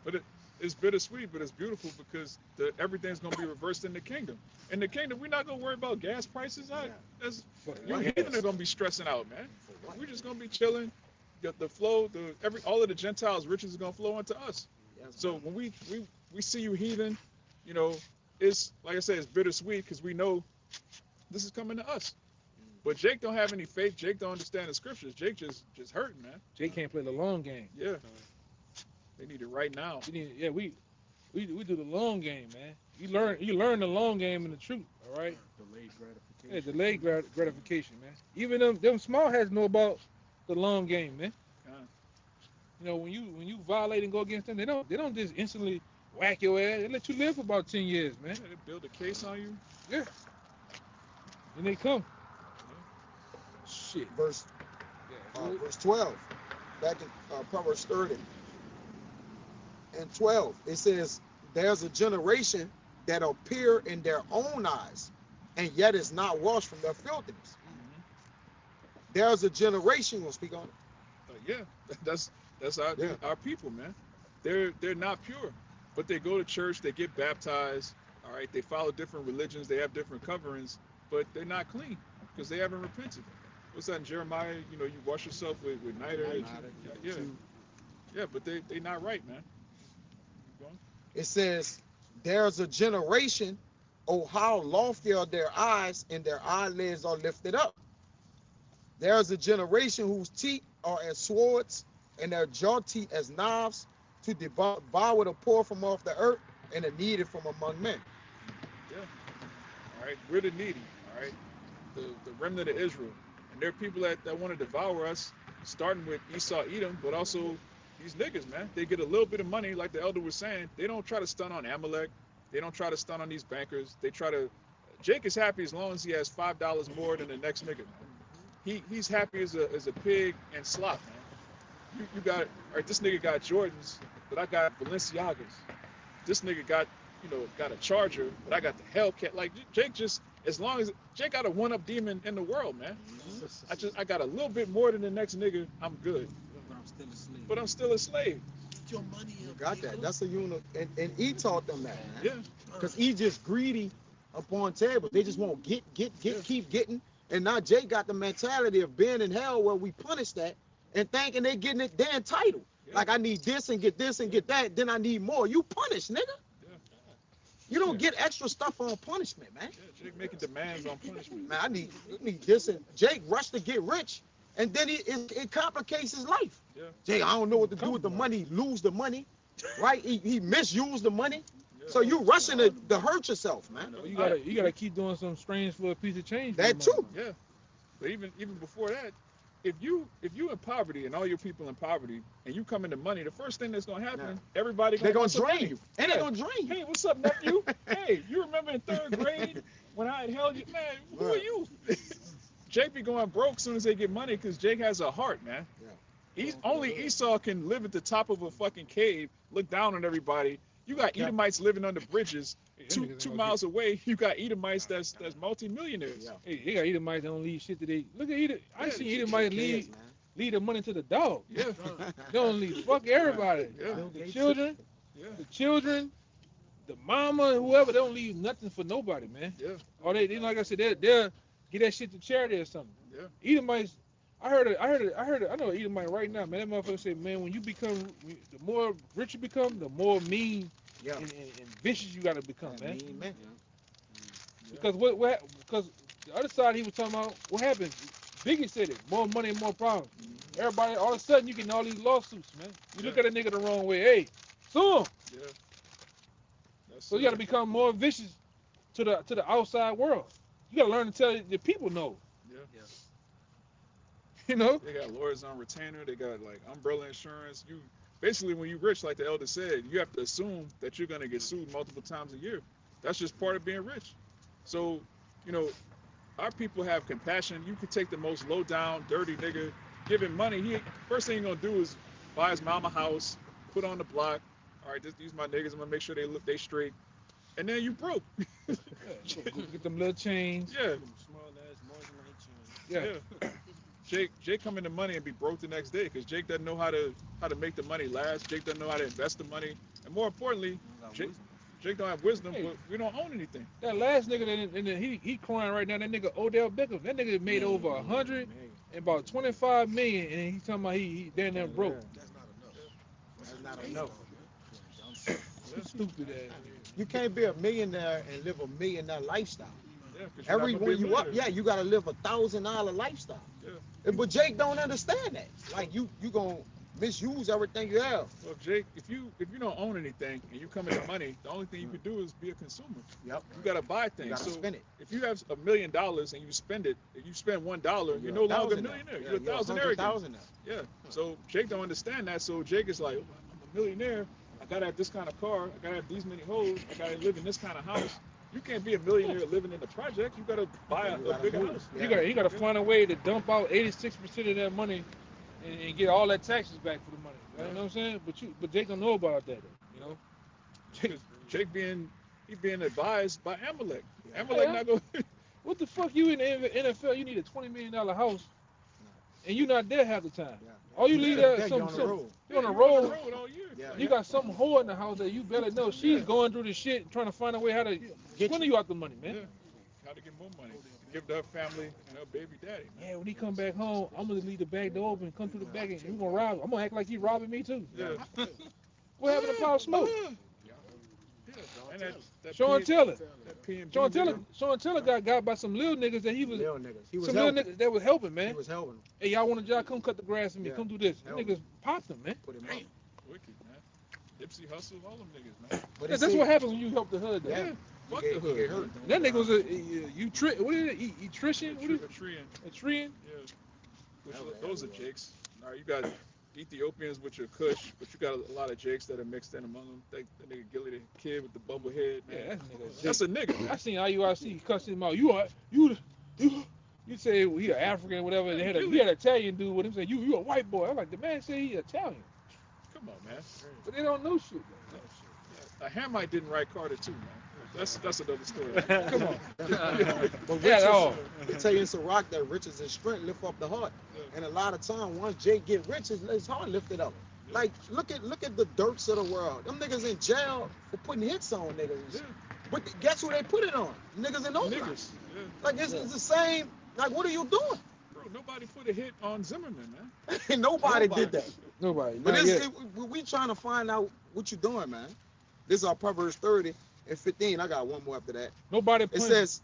But it's bittersweet, but it's beautiful because everything's gonna be reversed in the kingdom. In the kingdom, we're not gonna worry about gas prices. You heathen are gonna be stressing out, man. We're just gonna be chilling. The flow, all of the Gentiles' riches is gonna flow into us. So when we see you heathen, you know, it's like I said, it's bittersweet because we know this is coming to us. But Jake don't have any faith. Jake don't understand the scriptures. Jake just hurting, man. Jay can't play the long game. Yeah. They need it right now. We do the long game, man. You learn the long game and the truth, all right? Delayed gratification. Yeah, delayed gratification, man. Even them small hats know about the long game, man. You know, when you violate and go against them, they don't just instantly whack your ass. They let you live for about 10 years, man. Yeah, they build a case on you. Yeah. Then they come. Shit. Verse Yeah. verse 12, back in Proverbs 30 and 12, it says, "There's a generation that appear in their own eyes, and yet is not washed from their filthiness." There's a generation. We'll speak on it. Yeah, that's Yeah. our people, man. They're not pure, but they go to church, they get baptized. All right, they follow different religions, they have different coverings, but they're not clean because they haven't repented. What's that in Jeremiah? You know, you wash yourself with niter. Yeah, but they not right, man. Keep going. It says, "There's a generation, oh how lofty are their eyes, and their eyelids are lifted up. There's a generation whose teeth are as swords, and their jaw teeth as knives, to devour the poor from off the earth, and the needy from among men." All right, we're the needy. All right, the remnant of Israel, and there are people that want to devour us, starting with Esau, Edom, but also these niggas, man. They get a little bit of money, like the elder was saying. They don't try to stun on Amalek. They don't try to stun on these bankers. They try to. Jake is happy as long as he has $5 more than the next nigga, man. He's happy as a pig and slop, man. You got, all right, this nigga got Jordans, but I got Balenciagas. This nigga got a Charger, but I got the Hellcat. Like Jake just, as long as Jake got a one-up demon in the world, man. I got a little bit more than the next nigga, I'm good. But I'm still a slave. But I'm still a slave. Get your money You up, got nigga. that. That's a unit, and he taught them that, man. Yeah. Because he's just greedy upon tables. They just won't get, keep getting. And now Jay got the mentality of being in hell where we punish that and thinking they getting it, they're entitled. Yeah. Like I need this and get that, then I need more. You punish, nigga. Yeah. You don't get extra stuff on punishment, man. Yeah, Jake making demands on punishment. Man, you need this, and Jake rushed to get rich and then it complicates his life. Yeah. Jay, I don't know what to do with the money, lose the money, right? He misused the money. Yeah. So you rushing to hurt yourself, man. You gotta keep doing something strange for a piece of change. for That the money. too. Yeah, but even before that, if you in poverty and all your people in poverty and you come into money, the first thing that's gonna happen, everybody They're gonna want some drain money. you. And they're gonna drain you. Hey, what's up, nephew? Hey, you remember in 3rd grade when I had held you? Man, who are Right. you? Jake be going broke as soon as they get money because Jake has a heart, man. Yeah. Only Esau can live at the top of a fucking cave, look down on everybody. You got Yeah. Edomites living under bridges. Hey, them niggas Two ain't gonna miles away, you got Edomites that's multi-millionaires. Yeah. Hey, they got Edomites that don't leave shit to they. Look at Edom. I Yeah, see shit Edomites Kids, leave man. the money to the dog. Yeah, They don't leave. Fuck everybody. Yeah. The children, yeah, the mama, whoever. They don't leave nothing for nobody, man. yeah, Or they like I said, they'll get that shit to charity or something. yeah. Edomites. I heard it. I know Edomite right now, man. That motherfucker said, man, when you become, the more rich you become, the more mean Yeah. and vicious you gotta become, man. Mean man. Because because the other side he was talking about, what happens? Biggie said it, more money and more problems. Everybody, all of a sudden, you getting all these lawsuits, man. You look at a nigga the wrong way, hey, sue him. Yeah. That's So you got to become more vicious to the outside world. You got to learn to tell the people no. Yeah. You know? They got lawyers on retainer. They got like umbrella insurance. You basically, when you're rich, like the elder said, you have to assume that you're gonna get sued multiple times a year. That's just part of being rich. So, our people have compassion. You could take the most low down, dirty nigga, give him money. First thing he's gonna do is buy his mama house, put on the block. All right, these my niggas. I'm gonna make sure they straight. And then you broke. Go get them little chains. Yeah, Small ass marginal change. Yeah. Jake come into money and be broke the next day because Jake doesn't know how to make the money last. Jake doesn't know how to invest the money, and more importantly, Jake don't have wisdom. Hey. But we don't own anything. That last nigga, he crying right now. That nigga Odell Beckham. That nigga made over 100 and about 25 million, and he talking about he damn near broke. That's not enough. That's not enough. Stupid ass. You can't be a millionaire and live a millionaire lifestyle. Yeah, 'cause you're not gonna Everywhere be a you up, millionaire. you gotta live $1,000 lifestyle. Yeah. But Jake don't understand that. Like you gonna misuse everything you have. Well, Jake, if you don't own anything and you come into money, the only thing you can do is be a consumer. Yep. You gotta buy You things. gotta So spend it. if you have $1 million and you spend it, if you spend $1, you're no longer a millionaire. You're a thousandaire again. 100,000 now. Yeah. So Jake don't understand that. So Jake is like, I'm a millionaire. I gotta have this kind of car. I gotta have these many hoes. I gotta live in this kind of house. You can't be a millionaire living in the project. You gotta buy a bigger house. Yeah. You gotta find a way to dump out 86% of that money and get all that taxes back for the money. You know what I'm saying? But Jake don't know about that. You know? Jake being advised by Amalek. Amalek Yeah. not going. What the fuck you in the NFL? You need a $20 million house, and you not there half the time. Yeah. All you leave Yeah, there you're on the road. you on the road. all year. Yeah. You got some whore in the house that you better know she's going through the shit, trying to find a way how to swindle you out the money, man. Yeah. How to get more money to give to her family and her baby daddy. Man. Yeah, when he come back home, I'm gonna leave the back door open, come through the back, and you gonna rob him. I'm gonna act like he robbing me too. Yeah. What happened to Pop Smoke? Yeah. And that Sean Taylor. That P&B Sean Taylor got by some little niggas that he was Little niggas. He was some little helping. niggas that was helping, He man. was helping. Hey, y'all want a job? Come cut the grass for me. Yeah. Come do this. Them Help. niggas popped them, man. Put him Damn. up. Wicked, man. Dipsey Hustle, all them niggas, man. But Yeah, that's what happens when you help the hood. Though. Yeah. Fuck He the get- he get hood. hurt. That nigga was what is it? Electrician? What is it? Trian. A treeing? Yeah. Those are Jakes. All right, you got Ethiopians with your Kush, but you got a lot of Jakes that are mixed in among them. That nigga Gilly, the kid with the bubble head, man. Yeah, that nigga. That's a nigga, I man. seen IUIC cuss him out. You say he an African, whatever. They had he had an Italian dude with him say you a white boy. I'm like, the man say he Italian, Come on, man. but they don't know shit. A Hamite didn't write Carter too, man. That's another story. Come on. But Yeah, riches, no. they tell you it's a rock that riches and strength lift up the heart. And a lot of time, once Jake get rich, his heart lifted up. Like, look at the Dirks of the world. Them niggas in jail for putting hits on niggas. Yeah. But guess who they put it on? Niggas in Oakland. Niggas. Yeah. Like, it's the same. Like, what are you doing? Bro, nobody put a hit on Zimmerman, man. Nobody did that. Nobody. But Not yet. we trying to find out what you doing, man. This is our Proverbs 30 and 15. I got one more after that. Nobody It says,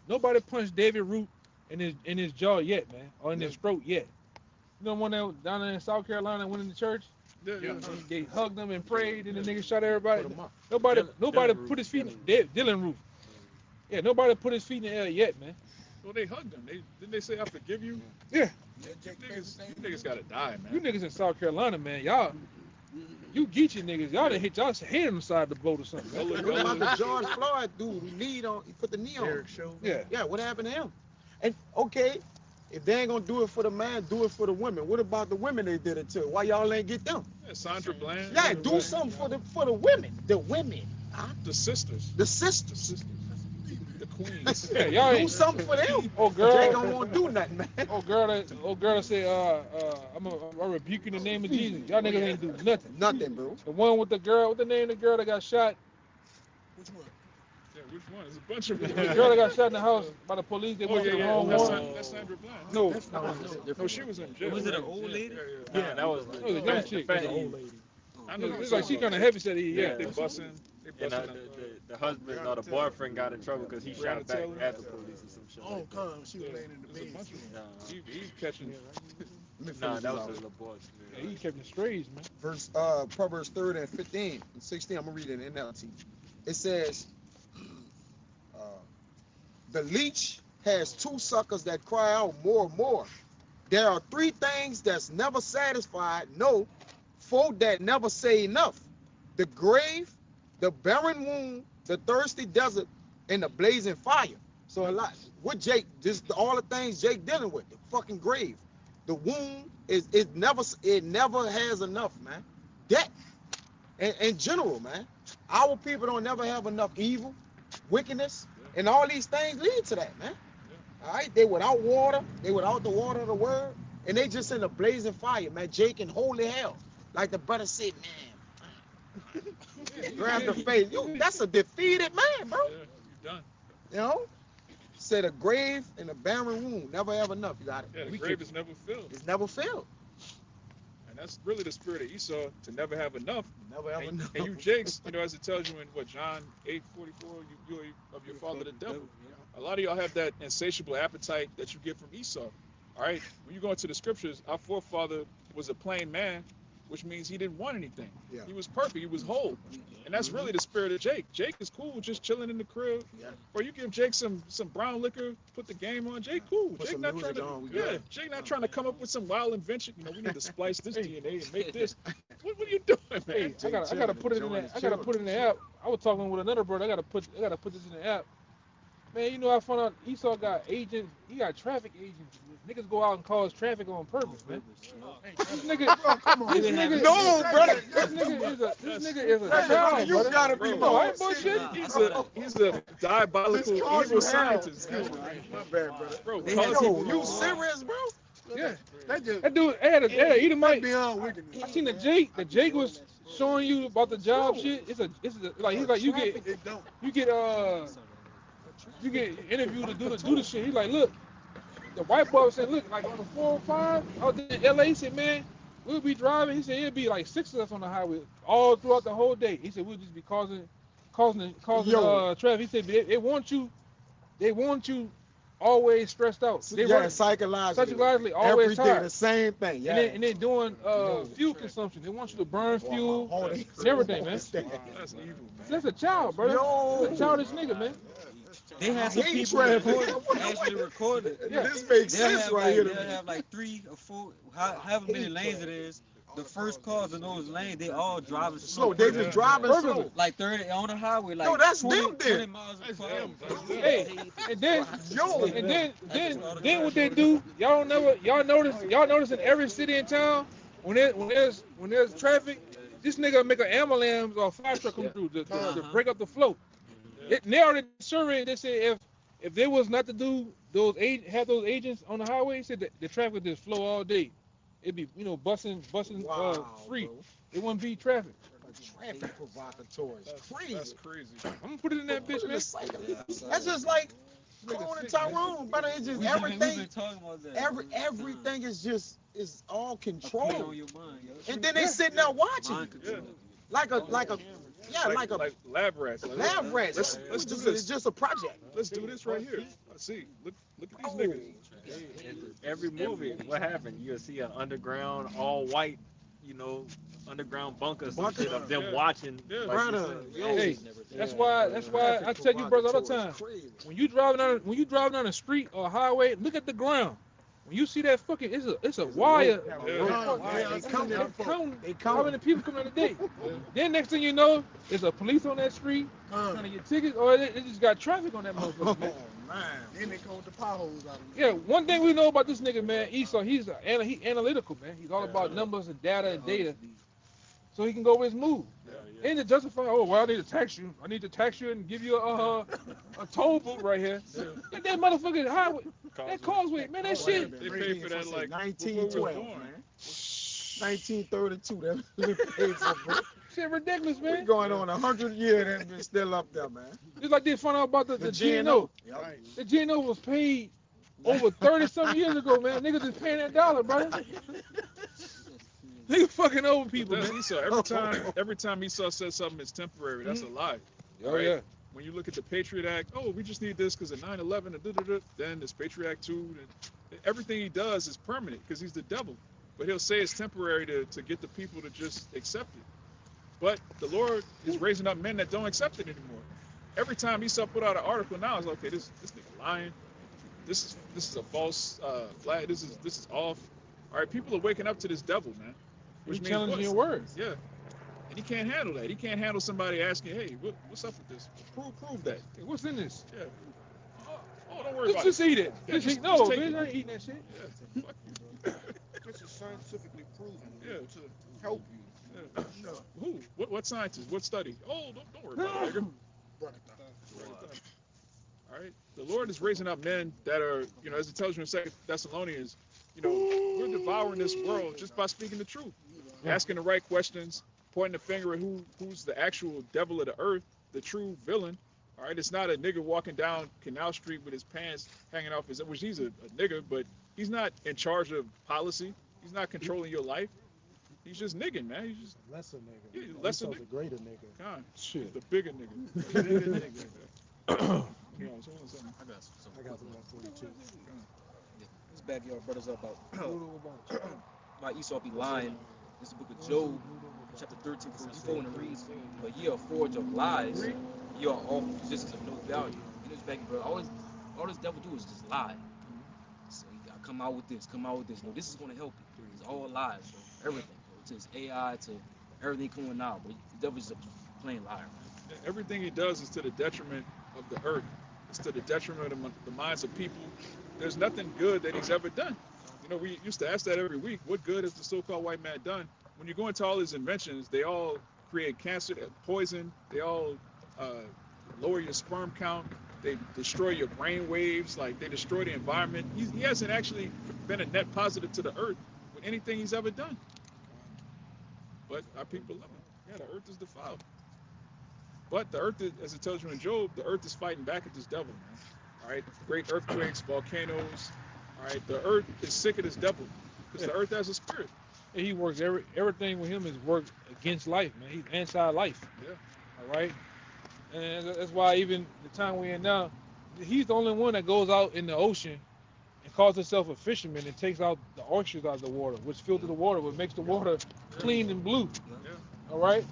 punched David Root in his jaw yet, man, or in his throat yet. You know one that was down there in South Carolina that went into church? Yeah. They hugged them and prayed, and the nigga shot everybody. Put 'em up. Nobody Dylan put his feet Roof. in Dylan Roof. Yeah, nobody put his feet in the air yet, man. Well, they hugged him. Didn't they say I forgive you? Yeah. You niggas gotta die, You man. niggas in South Carolina, man, y'all, you Geechee niggas, y'all done hit y'all hand on the side of the boat or something. Y'all look- What y'all about the look- George Floyd dude who he put the knee on? Derek Chauvin. Yeah. Yeah, what happened to him? And okay, if they ain't gonna do it for the man, do it for the women. What about the women they did it to? Why y'all ain't get them? Yeah, Sandra Bland. Yeah, do something for the women. The women. The sisters. The sisters. The queens. Yeah, y'all Do ain't. something for them. Oh They girl, don't want to do nothing, man. oh girl that say, I rebuke you in the name of Jesus. Y'all niggas ain't do nothing. Nothing, bro. The one with the girl, what the name of the girl that got shot? Which one? Yeah, which one? There's a bunch of The them. girl that got shot in the house by the police. They Oh, went to yeah, the yeah. wrong That's, one. that's Sandra Bland. No, No, she was in jail. Was it an old lady? Yeah, Nah, that was It was a young chick. fat The old Eve. lady. I know. It's like she kind of heavy set. Yeah, Yeah. they busting. They And busting. the husband or the boyfriend got in trouble because he Breonna shot back Taylor? at the police or some shit. Oh, Like that. come. She was Yeah, laying in the there's a bed. bunch of them. Nah, He's catching. Let me nah, finish that this was out. his little boy. Yeah, he kept it strays, man. Verse Proverbs 30 and 15 and 16. I'm gonna read it in NLT. It says, the leech has two suckers that cry out more and more. There are three things that's never satisfied. No, four that never say enough: the grave, the barren womb, the thirsty desert, and the blazing fire. So a lot. What Jake? Just all the things Jake dealing with. The fucking grave, the womb is it never has enough, man. That in general, man. Our people don't never have enough evil, wickedness, and all these things lead to that, man. All right, they without water, they without the water of the word, and they just in a blazing fire, man. Jake in holy hell, like the brother said, man. Grab the face. That's a defeated man, bro. Yeah, you done. You know, said a grave and a barren womb never have enough. You got it. Yeah, the We grave can- is never filled. It's never failed. And that's really the spirit of Esau, to never have enough. Never have And, enough. and you Jakes, as it tells you in what, John 8:44, you are of your father the devil. A lot of y'all have that insatiable appetite that you get from Esau. All right, when you go into the scriptures, our forefather was a plain man, which means he didn't want anything. Yeah. He was perfect. He was whole. And that's really the spirit of Jake. Jake is cool, just chilling in the crib. Yeah. Or you give Jake some brown liquor, put the game on. Jake cool. Put Jake some not trying music to. on, we Yeah. good. Jake not trying to come up with some wild invention. We need to splice this DNA and make this. What are you doing, Hey, man? I gotta put it in there. I gotta put it in the app. I was talking with another brother. I gotta put this in the app. Man, I found out Esau got agents. He got traffic agents. Niggas go out and cause traffic on purpose, man. This nigga, Come on. this nigga, No, brother. this nigga is a Hey, child, you brother. gotta be No, I more ain't bullshit. He's a diabolical This calls evil you hell. scientist. My bad, brother. Bro, They cause had people- people- You serious, bro? Yeah, That just that dude had a that's Edomite. beyond wickedness. I seen the Jake was showing you about the job shit. It's like he's like you It don't. you get interviewed to do the shit. He's like, look, the white boy said, look, like on the 405 out there in LA, he said, man, we'll be driving. He said it'd be like 6 of us on the highway all throughout the whole day. He said we'll just be causing Yo. traffic. He said they want you always stressed out. They Yeah, want psychologically. always Every day tired. the same thing. Yeah. And then doing fuel consumption. They want you to burn fuel All and that- everything, man. That's evil, man. That's a child, brother. Yo. That's a childish nigga, man. They have some Hate people traffic. actually recorded. Yeah. This makes They'll sense have right like here. they'll have like 3 or 4, however many lanes it is. The first cars in those lanes, they all driving Slow. slow. They just driving slow. Like 30 on the highway, like No, that's 20, them then. 20 miles per hour. Hey, and then Yo. then what they do? Y'all notice in every city and town when there's traffic, this nigga make an ambulance or a fire truck come through to break up the flow. And they already surveyed. They said if there was not to do have those agents on the highway, said that the traffic would just flow all day. It'd be busing Wow, free. bro. It wouldn't be traffic. Traffic provocateurs. Crazy. That's crazy. I'm gonna put it in that bitch, man. That's just like Cone and Tyrone, brother. It's just We've everything. been talking about that. Everything is all A pain on control. your mind, yo. And then they sitting there watching. Mind control. Like a Yeah, like a lab rats. Like, lab rat. Let's It's do just, this. it's just a project. Let's do this right here. Let's see. Look at these Oh. niggas. Every movie, what happened? You'll see an underground, all white, you know, underground bunker, some shit of them Yeah. watching. Yeah. like you Brother, said. yo. Hey, that's why I tell you brothers all the time. When you driving down the street or highway, look at the ground. When you see that fucking, it's a wire. Yeah. They come They there. count They how come. many people come in a day. Then next thing you know, there's a police on that street trying to get tickets, or they just got traffic on that motherfucker. Man. Man. Then they called the potholes out of Yeah, one thing we know about this nigga, man, Esau, he analytical, man. He's all about numbers and data and data, so he can go with his move. And to justify, oh, well, I need to tax you. I need to tax you and give you a toll booth right here. Get that motherfucking highway, that causeway, man, that shit. They paid for that like 1912, before we were man. born. 1932. That they paid for, bro. Shit ridiculous, We man. going on 100 years and it's still up there, man. Just like they found out about the GNO. Yep. The GNO was paid over 30-something years ago, man. Niggas is paying that dollar, brother. Niggas fucking over people, That's man. Esau. Every time Esau says something is temporary, that's a lie. Oh, right? yeah. When you look at the Patriot Act, oh, we just need this because of 9/11 and da-da-da. Then this Patriot Act 2. And everything he does is permanent because he's the devil. But he'll say it's temporary to get the people to just accept it. But the Lord is raising up men that don't accept it anymore. Every time Esau put out an article now, it's like, okay, this nigga lying. This is a false flag. This is off. All right, people are waking up to this devil, man. He's means challenging what? your words. Yeah. And he can't handle that. He can't handle somebody asking, hey, what's up with this? Prove that. Hey, what's in this? Yeah. Oh, don't worry about Just it. eat it. Yeah, Just just- eat. No, just take bitch, it. I ain't eating that shit. Yeah. Fuck you. This is scientifically proven Yeah. to help you. Yeah. Who? What scientist? What study? Oh, don't worry about it, nigga. Run it down. All right. The Lord is raising up men that are, as it tells you in 2 Thessalonians, we're devouring this world just by speaking the truth, asking the right questions, pointing the finger at who's the actual devil of the earth, the true villain. All right. It's not a nigga walking down Canal Street with his pants hanging off his, which he's a nigga, but he's not in charge of policy. He's not controlling your life. He's just nigging, man. He's just Lesser nigga. Yeah, lesser Esau's nigga. a greater nigga. God, Shit. the bigger nigga. The bigger nigga. Yeah, so what's something? I got some. I got the 142. This backyard brothers up about Esau be lying. This is the book of Job, chapter 13, verse 4, and it reads, "But ye are forged of lies, ye are all positions of no value." And this backyard, all this devil do is just lie. So you gotta come out with this, come out with this. No, this is gonna help you. It's all lies, bro. Everything, bro. To his AI, to everything coming out, but the devil's just a plain liar, man. Everything he does is to the detriment of the earth. It's to the detriment of the minds of people. There's nothing good that he's ever done. We used to ask that every week. What good has the so-called white man done? When you go into all his inventions, they all create cancer, poison. They all lower your sperm count. They destroy your brain waves. Like, they destroy the environment. He hasn't actually been a net positive to the earth with anything he's ever done. But our people love him. Yeah, the earth is defiled. But the earth, as it tells you in Job, the earth is fighting back at this devil, man. All right, great earthquakes, volcanoes. All right, the earth is sick of this devil because the earth has a spirit. And he works everything with him is work against life, man. He's anti-life. Yeah. All right. And that's why even the time we're in now, he's the only one that goes out in the ocean and calls himself a fisherman and takes out the oysters out of the water, which filter the water, which makes the water clean and blue. Yeah. All right.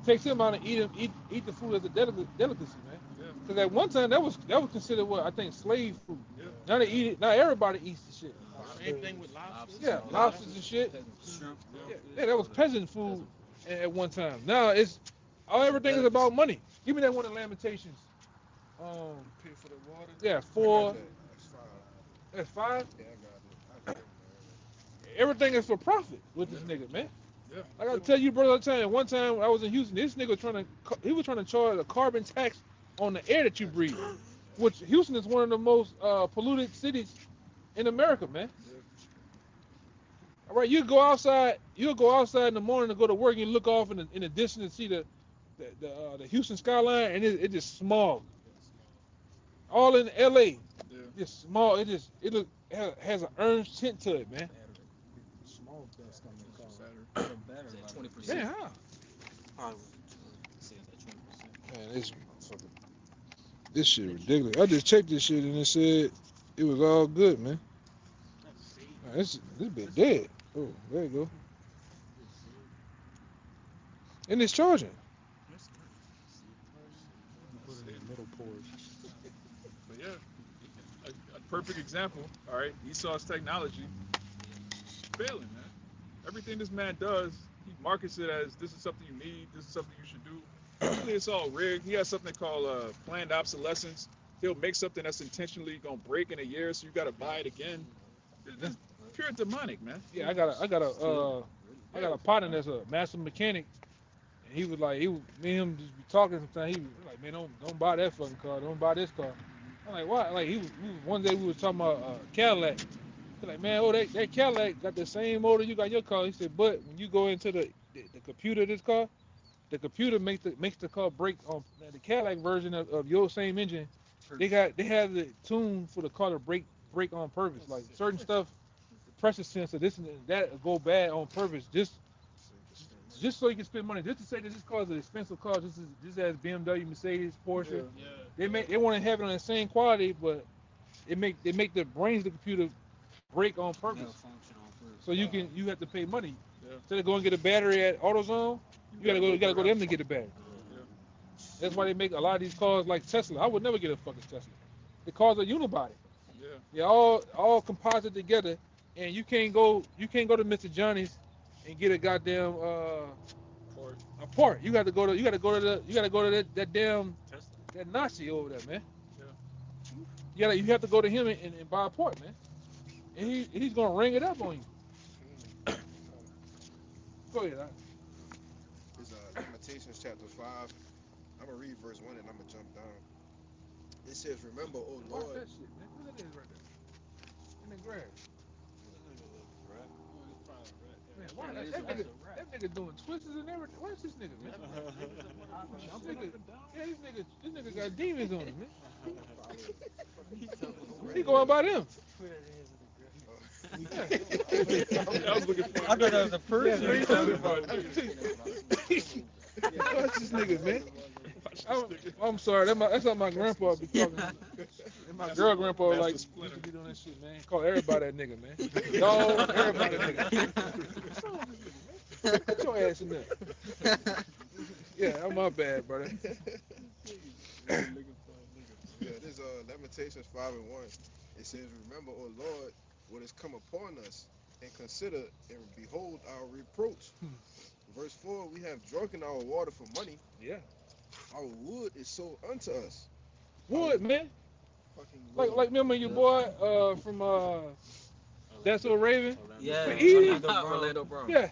Takes him out and eat the food as a delicacy, man. Yeah. Because at one time that was considered what I think slave food. Yeah. Now they eat it. Now everybody eats the shit. Same thing with lobsters. Yeah, lobsters and shit. Shrimp. Yeah, that was peasant food at one time. Now it's everything is about money. Give me that one in Lamentations. Pay for the water. Yeah, I got that. that's 5. Yeah, I got it. Everything is for profit with this nigga, man. Yeah. I gotta tell you, brother, all the time. One time I was in Houston, this nigga was trying to charge a carbon tax on the air that you breathe, which Houston is one of the most polluted cities in America, man. All right, you'll go outside in the morning to go to work and you look off in the distance and see the Houston skyline, and it just smog. All in LA, Yeah. just smog. It has an orange tint to it, man. Small dust on the car. Saturday. Is that 20%? Yeah, huh? All right. Man, this shit ridiculous. I just checked this shit and it said it was all good, man. Man, this bit dead. Oh, there you go. And it's charging. Put it in the middle port. But yeah, a perfect example. All right, Esau's technology failing, man. Everything this man does, he markets it as this is something you need, this is something you should do. Really, it's all rigged. He has something called planned obsolescence. He'll make something that's intentionally gonna break in a year, so you gotta buy it again. It's pure demonic, man. Yeah, I got a partner that's a master mechanic, and he was like, me and him just be talking sometimes. He was like, man, don't buy that fucking car, don't buy this car. I'm like, why? Like one day we was talking about Cadillac. He's like, man, oh that Cadillac got the same motor you got in your car. He said, but when you go into the computer of this car, the computer makes the car break on the Cadillac version of your same engine. They have the tune for the car to break on purpose. Like certain stuff, pressure sensor, this and that go bad on purpose, just so you can spend money. Just to say that this car is an expensive car, just as BMW, Mercedes, Porsche. They want to have it on the same quality, but they make the brains of the computer break on purpose. So you have to pay money. Instead of going get a battery at AutoZone, you gotta go to them to get a battery. That's why they make a lot of these cars like Tesla. I would never get a fucking Tesla. The cars are unibody. They're all composite together, and you can't go to Mr. Johnny's and get a goddamn a part. You got to go to that damn that Nazi over there, man. You have to go to him and buy a part, man. And he's gonna ring it up on you. Go ahead. It's Lamentations chapter 5. I'm gonna read verse 1 and I'm gonna jump down. It says, "Remember, O Watch Lord." that shit, man. Look at this right there. In the grass. Man, why that nigga doing twists and everything? Where's this nigga, man? This nigga got demons on him, man. He going by them. I was looking for. I thought that was a person. Watch this nigga, man. I'm sorry, that's how my grandpa be talking. And my girl grandpa like used to be doing that shit, man. Call everybody that nigga, man. Dog, everybody that nigga. Put your ass in there. Yeah, I'm my bad, brother. Yeah, this Lamentations 5 and 1. It says, "Remember, O Lord, what has come upon us, and consider and behold our reproach." Verse 4, "We have drunken our water for money. Yeah. Our wood is sold unto us." Wood, man. Fucking wood. Like remember your boy from That's So Raven? Yeah, Orlando Brown. Yeah.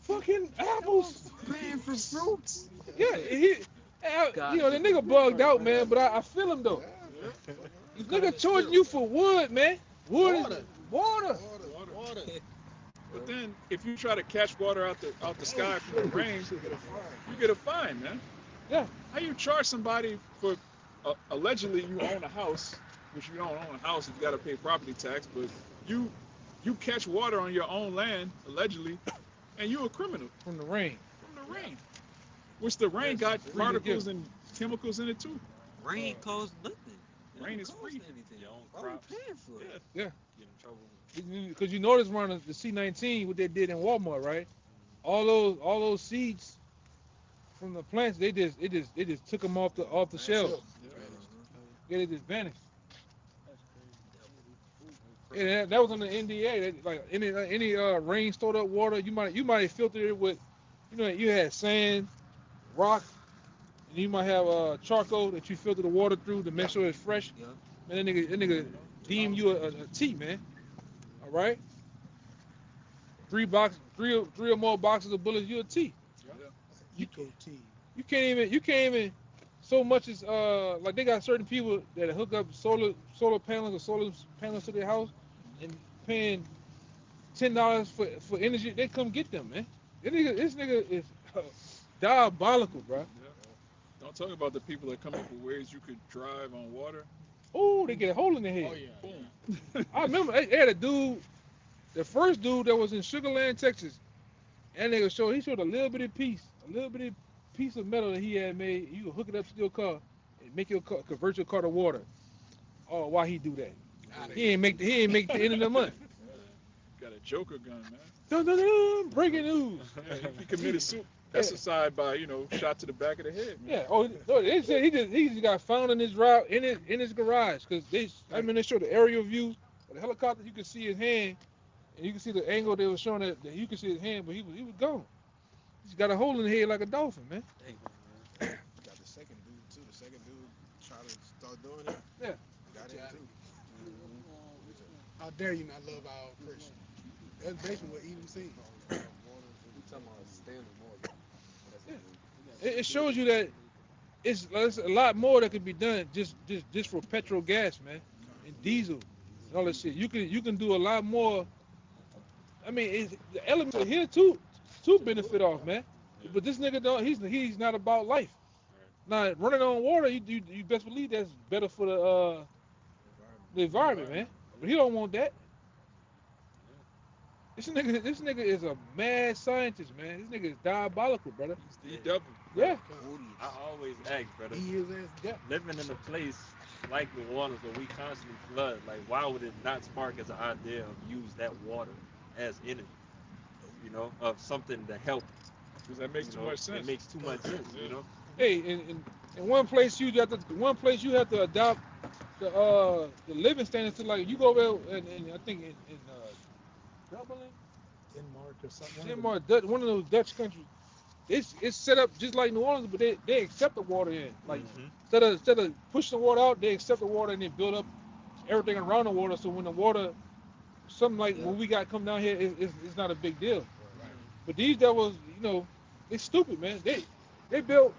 Fucking apples. Man, for fruits. Yeah, the nigga bugged out, man, but I feel him though. This nigga charging you for wood, man. Wood is water. Water. But then, if you try to catch water out the sky from the rain, you get a fine, man. Yeah. How you charge somebody for allegedly you own a house, which you don't own a house, you got to pay property tax, but you catch water on your own land allegedly, and you're a criminal From the rain. from the rain, which the rain got free to particles give. and chemicals in it too. Rain costs nothing. It Rain don't is cost free. anything. Your own Why we crops. paying for it? Yeah. Get in trouble. Because you notice around the C19 what they did in Walmart, right? All those seeds from the plants, they just took them off the shelves. Yeah, they just vanished. And that was on the NDA. Like any rain stored up water, you might have filtered it with, you had sand, rock, and you might have charcoal that you filter the water through to make sure it's fresh. Yeah. Man, that nigga deem you a tea, man. All right. 3 or more boxes of bullets, you a tea. Eco tea. You can't even so much as like they got certain people that hook up solar panels or solar panels to their house and paying $10 for energy. They come get them, man. This nigga is diabolical, bro. Don't talk about the people that come up with ways you could drive on water. Oh, they get a hole in their head. Oh yeah. Boom. I remember they had a dude, the first dude that was in Sugar Land, Texas, and he showed a little bitty piece, a little bitty piece of metal that he had made, you can hook it up to your car and make your car, convert your car to water. Oh, why he do that? He ain't make the end of the month. Got a Joker gun, man. Dun, dun, dun, breaking news. Yeah, he committed suicide by, shot to the back of the head. Yeah. Oh, no, they said he just got found in his route in his garage because they showed the aerial view of the helicopter. You could see his hand, and you can see the angle they were showing that you could see his hand, but he was gone. He's got a hole in the head like a dolphin, man. Got the second dude too. The second dude tried to start doing it. Yeah. Got him too. How dare you not love our oppression? That's basically what Edom said. We talking about standard water. It shows you that it's a lot more that could be done just for petrol gas, man, and diesel and all that shit. You can do a lot more. I mean, the elements are here to benefit off, man. But this nigga don't. He's not about life. Now running on water, you best believe that's better for the environment, man. But he don't want that. This nigga is a mad scientist, man. This nigga is diabolical, brother. He's the devil. Yeah. I always ask, brother, He is as death. living in a place like New Orleans where we constantly flood, like why would it not spark as an idea of use that water as energy? Of something to help. Because that makes too much sense. It makes too much sense, Hey, in one place you have to adopt the living standards to, like, you go over and I think in Dublin, Denmark or something. Denmark, one of those Dutch countries. It's set up just like New Orleans, but they accept the water in. Like instead of pushing the water out, they accept the water and they build up everything around the water. So when the water, something like what we got come down here, it's not a big deal. But these devils, they stupid, man. They built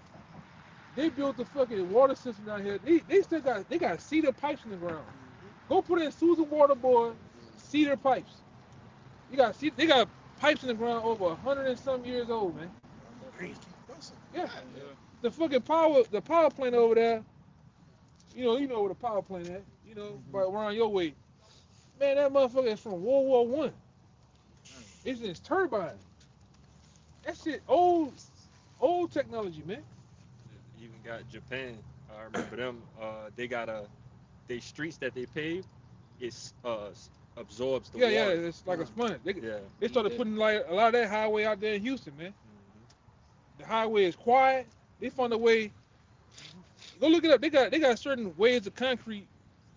the fucking water system down here. They got cedar pipes in the ground. Go put in Susan Waterboard cedar pipes. They got pipes in the ground over 100 and some years old, man. Yeah. The fucking power plant over there. You know where the power plant at. Right around your way. Man, that motherfucker is from World War One. It's turbine. That shit old technology, man. Even got Japan. I remember them. They streets that they pave, it absorbs the water. Yeah, it's like a sponge. They started putting like a lot of that highway out there in Houston, man. The highway is quiet. They found a way. Go look it up. They got certain ways of concrete.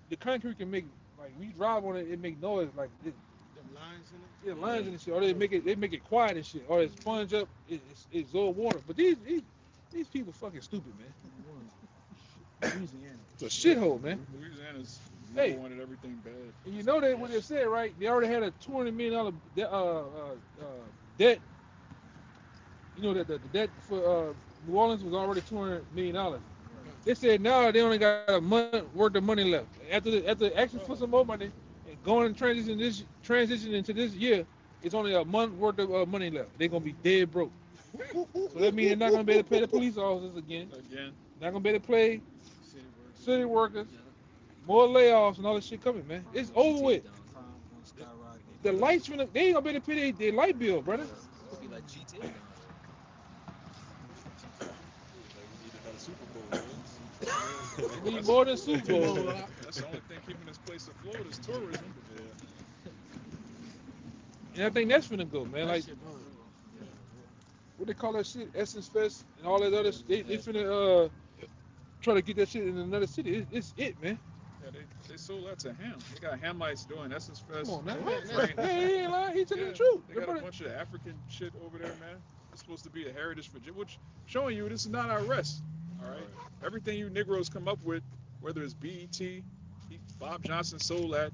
The concrete can make, like, when you drive on it, it make noise like this. Them lines in it. Yeah, lines and shit. Or they make it quiet and shit. Or it sponge up. It absorb water. But these people fucking stupid, man. Louisiana. It's a shithole, man. Louisiana's Hey. wanted everything bad. And you know that what they said, right? They already had a $200 million debt. You know that the debt for New Orleans was already $200 million. They said now they only got a month worth of money left. After asking for some more money and going and transition into this year, it's only a month worth of money left. They're gonna be dead broke. So that means they're not gonna be able to pay the police officers again. Not gonna be able to pay city workers. More layoffs and all this shit coming, man. It's over with. The lights they ain't gonna be able to pay their light bill, brother. It'll be like GTA. We need more than Super Bowl. That's the only thing keeping this place afloat is tourism. And I think that's finna go, man. Like, what they call that shit? Essence Fest and all that other shit. They finna try to get that shit in another city. It's it, man. Yeah, they sold that to Ham. They got Hamites doing Essence Fest. Come on, man. Right. Hey, he ain't lying. He telling the truth. They got a bunch of African shit over there, man. It's supposed to be a heritage for which showing you this is not our rest. All right. Everything you Negroes come up with, whether it's BET, Bob Johnson sold that.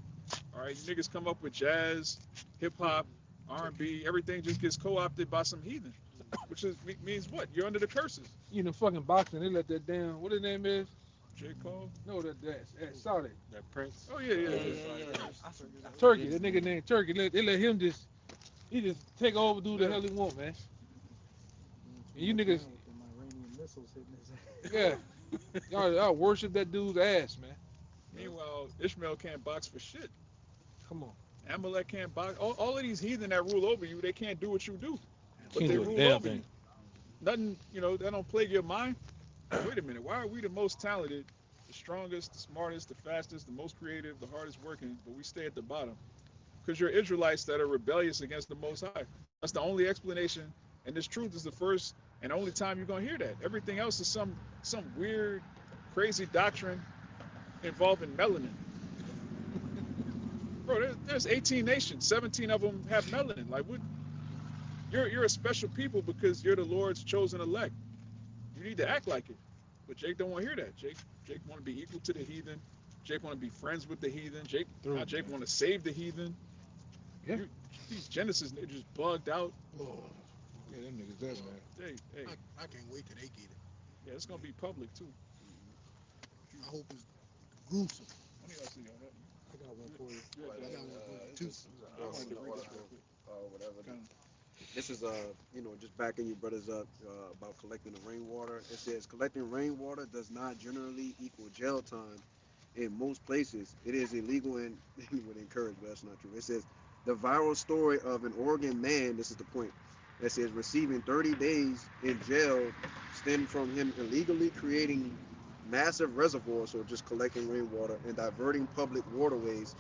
All right, you niggas come up with jazz, hip hop, R&B, everything just gets co-opted by some heathen, which means what? You're under the curses. You know, fucking boxing. They let that down. What his name is? J. Cole. No, that's Saudi. That Prince. Oh yeah. Turkey. That nigga named Turkey. They let him just take over, do the hell he want, man. And you niggas, Iranian missiles hitting his ass. yeah, y'all worship that dude's ass, man. Meanwhile, Ishmael can't box for shit. Come on. Amalek can't box. All of these heathen that rule over you, they can't do what you do. But Can't they do a rule damn over thing. you. nothing, that don't plague your mind. Wait a minute, why are we the most talented, the strongest, the smartest, the fastest, the most creative, the hardest working, but we stay at the bottom? Because you're Israelites that are rebellious against the Most High. That's the only explanation, and this truth is the first and only time you're gonna hear that. Everything else is some weird, crazy doctrine involving melanin. Bro, there's 18 nations, 17 of them have melanin. Like, what? You're a special people because you're the Lord's chosen elect. You need to act like it. But Jake don't want to hear that. Jake want to be equal to the heathen. Jake want to be friends with the heathen. Jake want to save the heathen. Yeah. These Genesis, they're just bugged out. Oh, Yeah, them niggas that man. Hey, I can't wait till they get it. yeah, it's gonna be public too. I hope it's gruesome. When do y'all see y'all that? I got one for you. Yeah, I got one for you too. I wanted to read that real quick. Whatever. Kind This is just backing you brothers up about collecting the rainwater. It says collecting rainwater does not generally equal jail time. In most places, it is illegal and would encourage, but that's not true. It says the viral story of an Oregon man. This is the point. It says receiving 30 days in jail stemmed from him illegally creating massive reservoirs, or just collecting rainwater and diverting public waterways,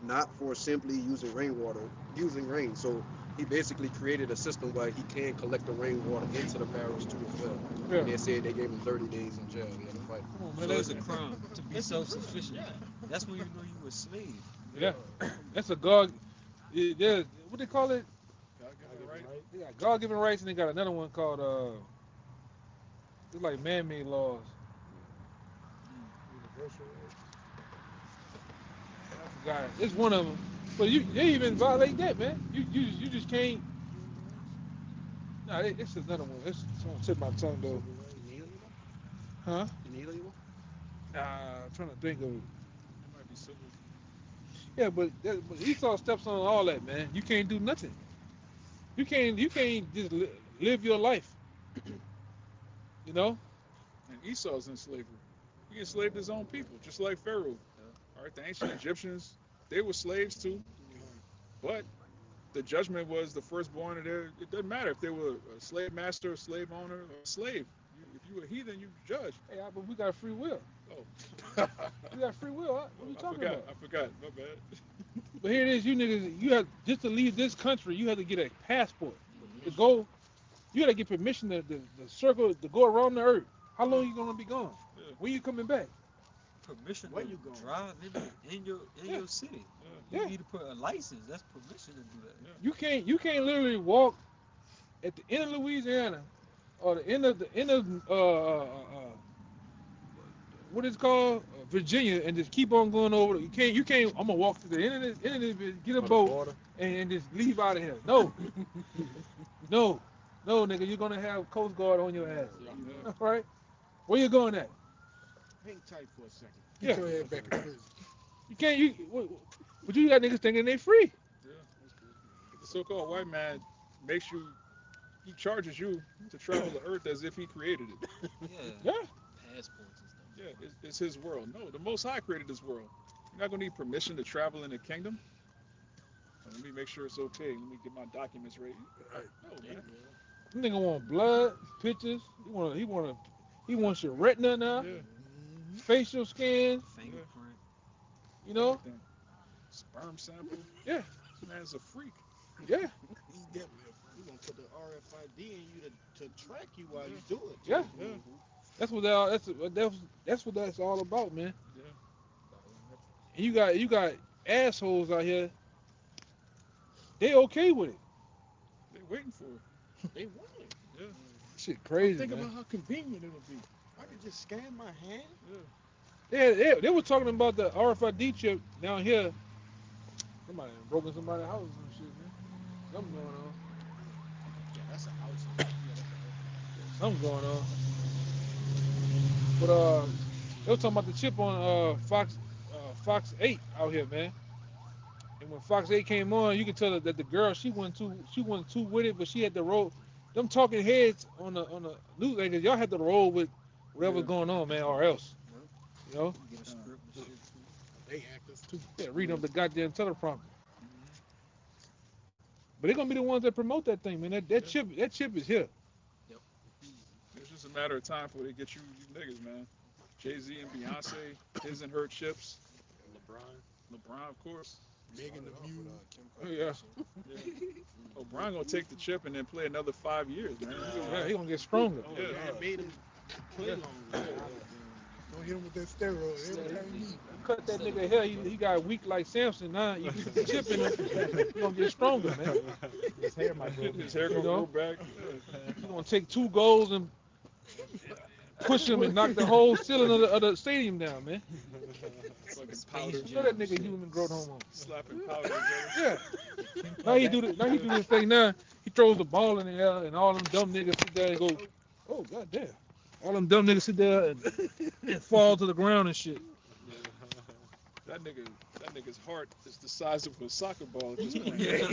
not for simply using rain. So he basically created a system where he can collect the rainwater into the barrels too as well. Yeah. And they said they gave him 30 days in jail. He had to fight. Come on, So man. it's a crime to be self-sufficient. That's when you know you a slave. Yeah, that's a God. There's what they call it? God-given right? They got God-given rights, and they got another one called it's like man-made laws. Universal rights. I forgot. It's one of them. But they even violate that, man. You just can't. Nah, it's another one. It's on the tip of my tongue though. Huh? I'm trying to think of it. It might be civil. Yeah, but Esau steps on all that, man. You can't do nothing. You can't just live your life. You know? And Esau's in slavery. He enslaved his own people, just like Pharaoh. All right, the ancient Egyptians, they were slaves too. But the judgment was the firstborn of their. It doesn't matter if they were a slave master, a slave owner, or a slave. If you were a heathen, you judge. Hey, but we got free will. Oh, We got free will. Huh? What are you talking about? I forgot. My bad. But here it is, you niggas. You have just to leave this country. You have to get a passport to go. You got to get permission to circle to go around the earth. How long you gonna be gone? Yeah. When you coming back? Permission Where to you going? drive in your city. Yeah. You need to put a license. That's permission to do that. You can't literally walk at the end of Louisiana or the end of what is it called Virginia and just keep on going over. You can't. I'm gonna walk to the end of this, get a boat and just leave out of here. No, no, nigga. You're gonna have Coast Guard on your ass. Yeah. All right. Where you going at? Hang tight for a second. Yeah. Get your head back in prison. You can't. But you got niggas thinking they free. Yeah. The so-called white man makes you. He charges you to travel the earth as if he created it. Yeah. Passports and stuff. Yeah, it's his world. No, the Most High created this world. You're not gonna need permission to travel in the kingdom. Let me make sure it's okay. Let me get my documents ready. No, man. This nigga want blood, pictures. He wants your retina now, Yeah. facial scan. Fingerprint. You know. Everything. Sperm sample. Yeah. This man's a freak. Yeah. He's definitely we're gonna put the RFID in you to track you while you do it. Yeah. Yeah. That's what that's all about, man. Yeah. And you got assholes out here. They okay with it. They waiting for it. They want it. Yeah. Shit crazy, Think man. about how convenient it'll be. I can just scan my hand. Yeah. They were talking about the RFID chip down here. Somebody broke somebody's house and shit, man. Something going on. Yeah, that's a house. Something going on. But they were talking about the chip on Fox 8 out here, man. And when Fox 8 came on, you could tell that the girl she wasn't too with it, but she had to roll. Them talking heads on the news anchors, y'all had to roll with whatever's going on, man, or else. You know? Get a script and shit. They actors too. Yeah, reading up the goddamn teleprompter. But they're gonna be the ones that promote that thing, man. That chip is here. a matter of time before they get you niggas, man. Jay-Z and Beyonce, his and her chips. LeBron, of course. Megan the Mule. Yeah. Oh, Brian gonna take the chip and then play another 5 years, man. Yeah, he gonna get stronger. Yeah. Man made him play long. Don't hit him with that steroid. Every time he Cut that nigga hair, he got weak like Samson. Now you put the chip in him, he gonna get stronger, man. His hair might grow. His hair gonna You know? grow back. He gonna take 2 goals and push him and knock the whole ceiling of the stadium down, man. Fucking powder. Show that nigga human growth hormone. Slapping powder together. Yeah. Now he do this thing now. He throws the ball in the air and all them dumb niggas sit there and go, oh goddamn. All them dumb niggas sit there and fall to the ground and shit. That nigga's heart is the size of a soccer ball at this point. Yeah.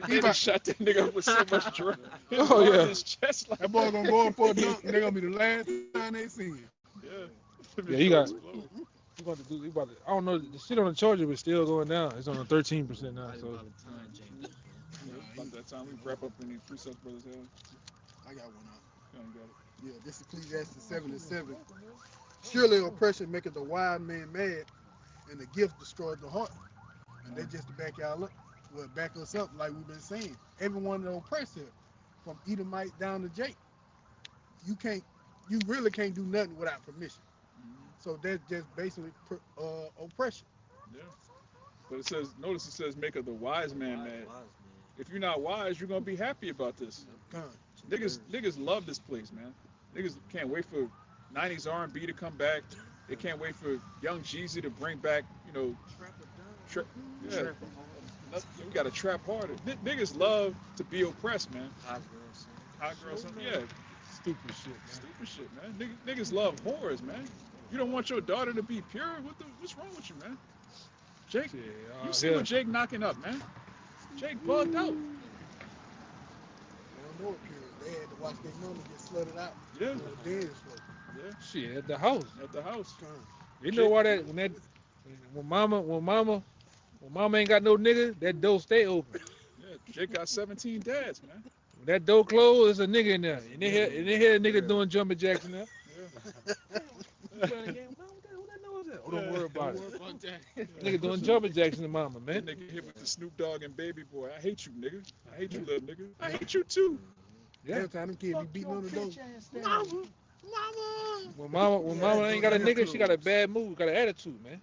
He just shot that nigga up with so much drug. Oh, yeah. His chest like that boy gonna go up for a dunk, and they're gonna be the last time they see him. yeah. Yeah, he got. He about to, I don't know. The shit on the Charger was still going down. It's on a 13% now. So About that time we wrap up in the Precepts Brothers Hell. I got one out. You don't got it. Yeah, this is Ecclesiastes 7:7. Surely oppression maketh the wise man mad, and the gift destroys the heart. And they just to back y'all up, well, back us up like we've been saying. Everyone that oppressed here, from Edomite down to Jake, you really can't do nothing without permission. So that's just basically oppression. Yeah. But it says, notice it says, make of the wise man mad. If you're not wise, you're gonna be happy about this. Niggas love this place, man. Niggas can't wait for 90s R&B to come back. They can't wait for Young Jeezy to bring back, yeah. We gotta trap harder. Niggas love to be oppressed, man. Hot girls, yeah. stupid shit, man. Stupid shit, man. Niggas love whores, man. You don't want your daughter to be pure? What's wrong with you, man? Jake, you see what Jake knocking up, man? Jake bugged out. They don't know it pure. They had to watch their mama get slutted out. Yeah. Dead and slow. Yeah. Shit, at the house. At the house. You know why when mama ain't got no nigga, that door stay open. Yeah, Jake got 17 dads, man. When that door closed, there's a nigga in there. And they hear a nigga doing jumping jacks in there. Oh, don't worry about it. Nigga doing jumping jacks in the mama, man. That nigga hit with the Snoop Dogg and Baby Boy. I hate you, nigga. I hate you, little nigga. I hate you too. Yeah. Every time them kids be beating on the door. When mama ain't got a nigga, she got a bad mood, got an attitude, man.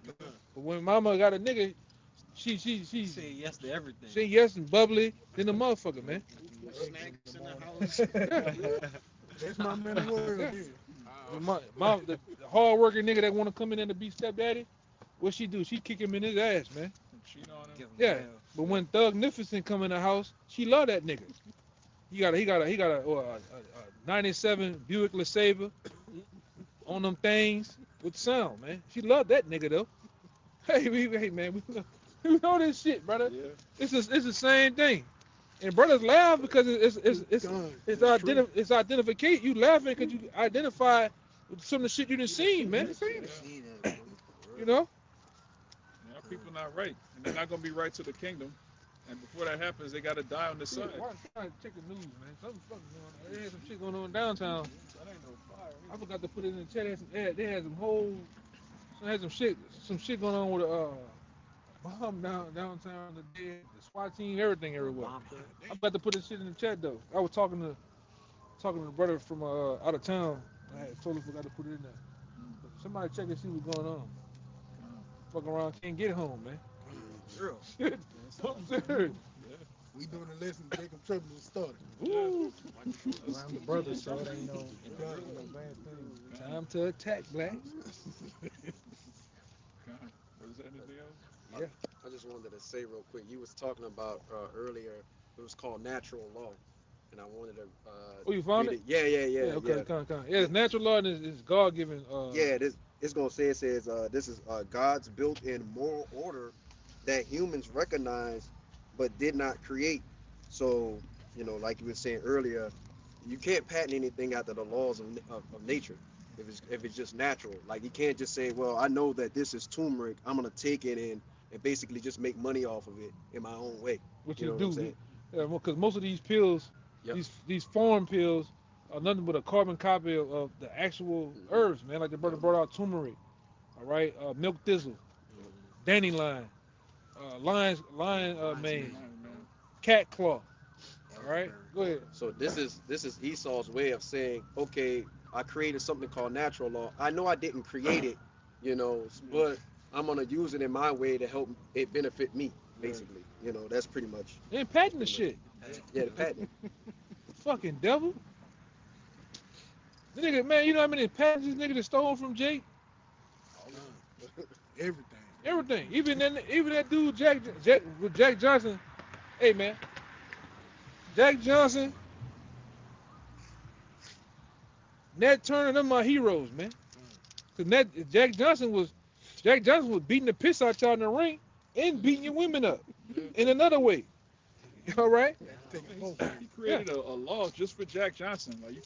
But when mama got a nigga, she Say yes to everything. say yes and bubbly than the motherfucker, man. Snacks in the house. That's my man of word. Yeah. The hard-working nigga that want to come in there to be stepdaddy, what she do? She kick him in his ass, man. Cheat on him. Yeah, but when Thug Nificent come in the house, she love that nigga. He got a 97 Buick LeSabre on them things with sound, man. She love that nigga though. Hey man, we know this shit, brother. Yeah. It's the same thing. And brothers laugh because it's identification. You laughing because you identify with some of the shit you done seen, man. You know? Yeah, people not right. And they're not gonna be right to the kingdom. And before that happens, they gotta die on this side. Why check the news, man? Something fucking going on. There's some shit going on downtown. That ain't no fire. I forgot to put it in the chat. They had some shit going on with bomb downtown today. The SWAT team, everything everywhere. I forgot to put this shit in the chat though. I was talking to the brother from out of town. I had totally forgot to put it in there. But somebody check and see what's going on. Fucking around, can't get home, man. Real. I'm serious. We doing a lesson, Jacob Trouble was started. Ooh. Around the brothers, so it ain't no bad thing. Time to attack, black. Was there anything else? Yeah. I just wanted to say real quick. You was talking about earlier. It was called natural law, and I wanted to. Oh, you found read it? Yeah. Okay, come. Yeah, it's natural law and it's God given. Yeah, it's gonna say, it says this is God's built-in moral order that humans recognize but did not create. So, like you were saying earlier, you can't patent anything after the laws of nature if it's just natural. Like, you can't just say, well, I know that this is turmeric, I'm gonna take it and basically just make money off of it in my own way. What You you know what I'm do? saying? Yeah, because most of these pills, Yep. these foreign pills, nothing but a carbon copy of the actual herbs, man. Like the brother brought out turmeric, all right, milk thistle, dandelion, lion mane, cat claw. All right, go ahead. So this is Esau's way of saying, okay, I created something called natural law. I know I didn't create it, you know, but I'm gonna use it in my way to help it benefit me, basically. You know, that's pretty much. They ain't patenting the shit. Yeah, the patent. Fucking devil. The nigga, man, you know how many patents this nigga that stole from Jake? Everything. Everything. Even that dude Jack Johnson. Hey man, Jack Johnson, Nat Turner, them my heroes, man. Cause Jack Johnson was beating the piss out y'all in the ring and beating your women up in another way. All right. He created a law just for Jack Johnson. Like you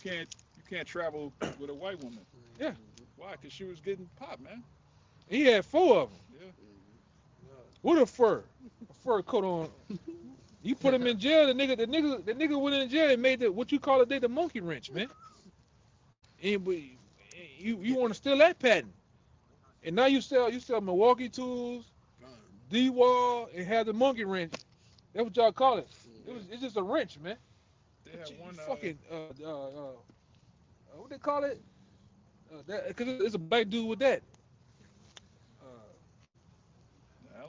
can't travel with a white woman. Yeah. Why? Because she was getting popped, man. He had 4 of them. Yeah. With a fur coat on. You put him in jail. The nigga went in jail and made what you call it the monkey wrench, man. And you want to steal that patent, and now you sell Milwaukee tools, D-Wall, and have the monkey wrench. That's what y'all call it. It's just a wrench, man. They had one fucking what they call it? Because it's a black dude with that.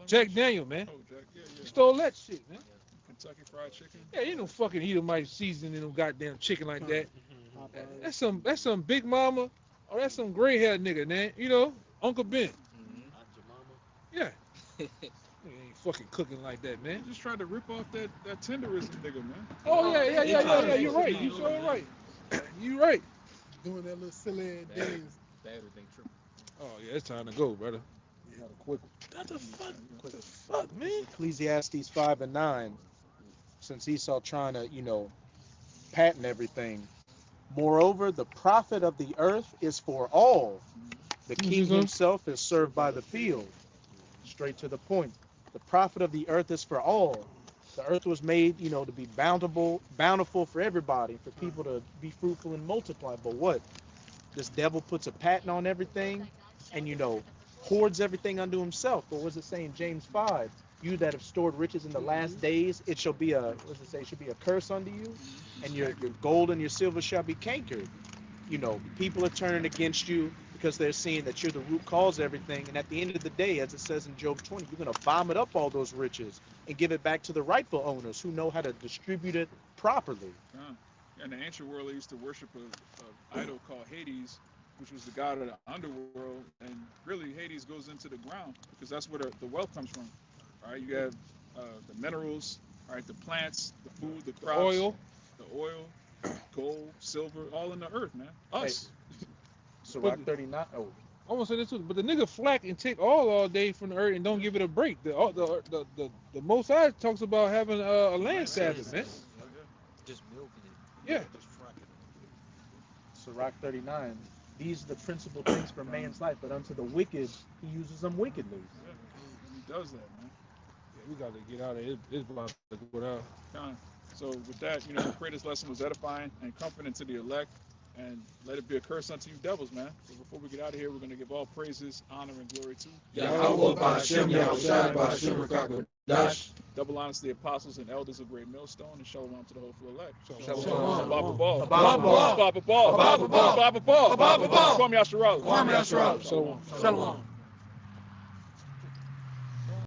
Jack Daniel, man. Oh, Jack, yeah. He stole that shit, man. Kentucky Fried Chicken. Yeah, you know fucking Edomite seasoning in them goddamn chicken like that. That's some Big Mama, or that's some gray haired nigga, man. You know, Uncle Ben. Yeah. He ain't fucking cooking like that, man. Just tried to rip off that tenderism nigga, man. Oh yeah. You're right. You sure right. You right. Doing that little silly dance. Oh yeah, it's time to go, brother. Not a quick What the fuck, man? Ecclesiastes 5:9. Since Esau trying to, patent everything. Moreover, the profit of the earth is for all. The king himself is served by the field. Straight to the point. The profit of the earth is for all. The earth was made, to be bountiful for everybody, for people to be fruitful and multiply. But what? This devil puts a patent on everything and, hoards everything unto himself. What was it saying? James 5. You that have stored riches in the last days, it shall be a curse unto you, and your gold and your silver shall be cankered. People are turning against you because they're seeing that you're the root cause of everything. And at the end of the day, as it says in Job 20, you're going to vomit up all those riches and give it back to the rightful owners who know how to distribute it properly. In the ancient world, they used to worship an idol called Hades, which was the god of the underworld. And really, Hades goes into the ground because that's where the wealth comes from. All right, you have the minerals, all right, the plants, the food, the crops, the oil, gold, silver, all in the earth, man. Us. So Rock 39. Oh, I want to say this too, but the nigga flack and take all day from the earth and don't give it a break. The Most High talks about having a land Sabbath, man. Just milking it. Yeah. Just fracking it. So Rock 39. These are the principal things for man's life, but unto the wicked, he uses them wickedly. Yeah, he does that, man. Yeah, we got to get out of it. It's about to go down. So with that, we pray this lesson was edifying and comforting to the elect, and let it be a curse unto you devils, man. So before we get out of here, we're going to give all praises, honor, and glory to Yahweh Ba'Shem Yahushai Ba'Shem Rakakadash. double honors to the apostles and elders of Great Millstone, and shalom to the hopeful elect. Shalom. Baba Ball. Baba Ball. Baba Ball. Baba Ball. Baba Ball. Baba Ball. Kwame Yasharala. Kwame Yasharala. Shalom. Shalom.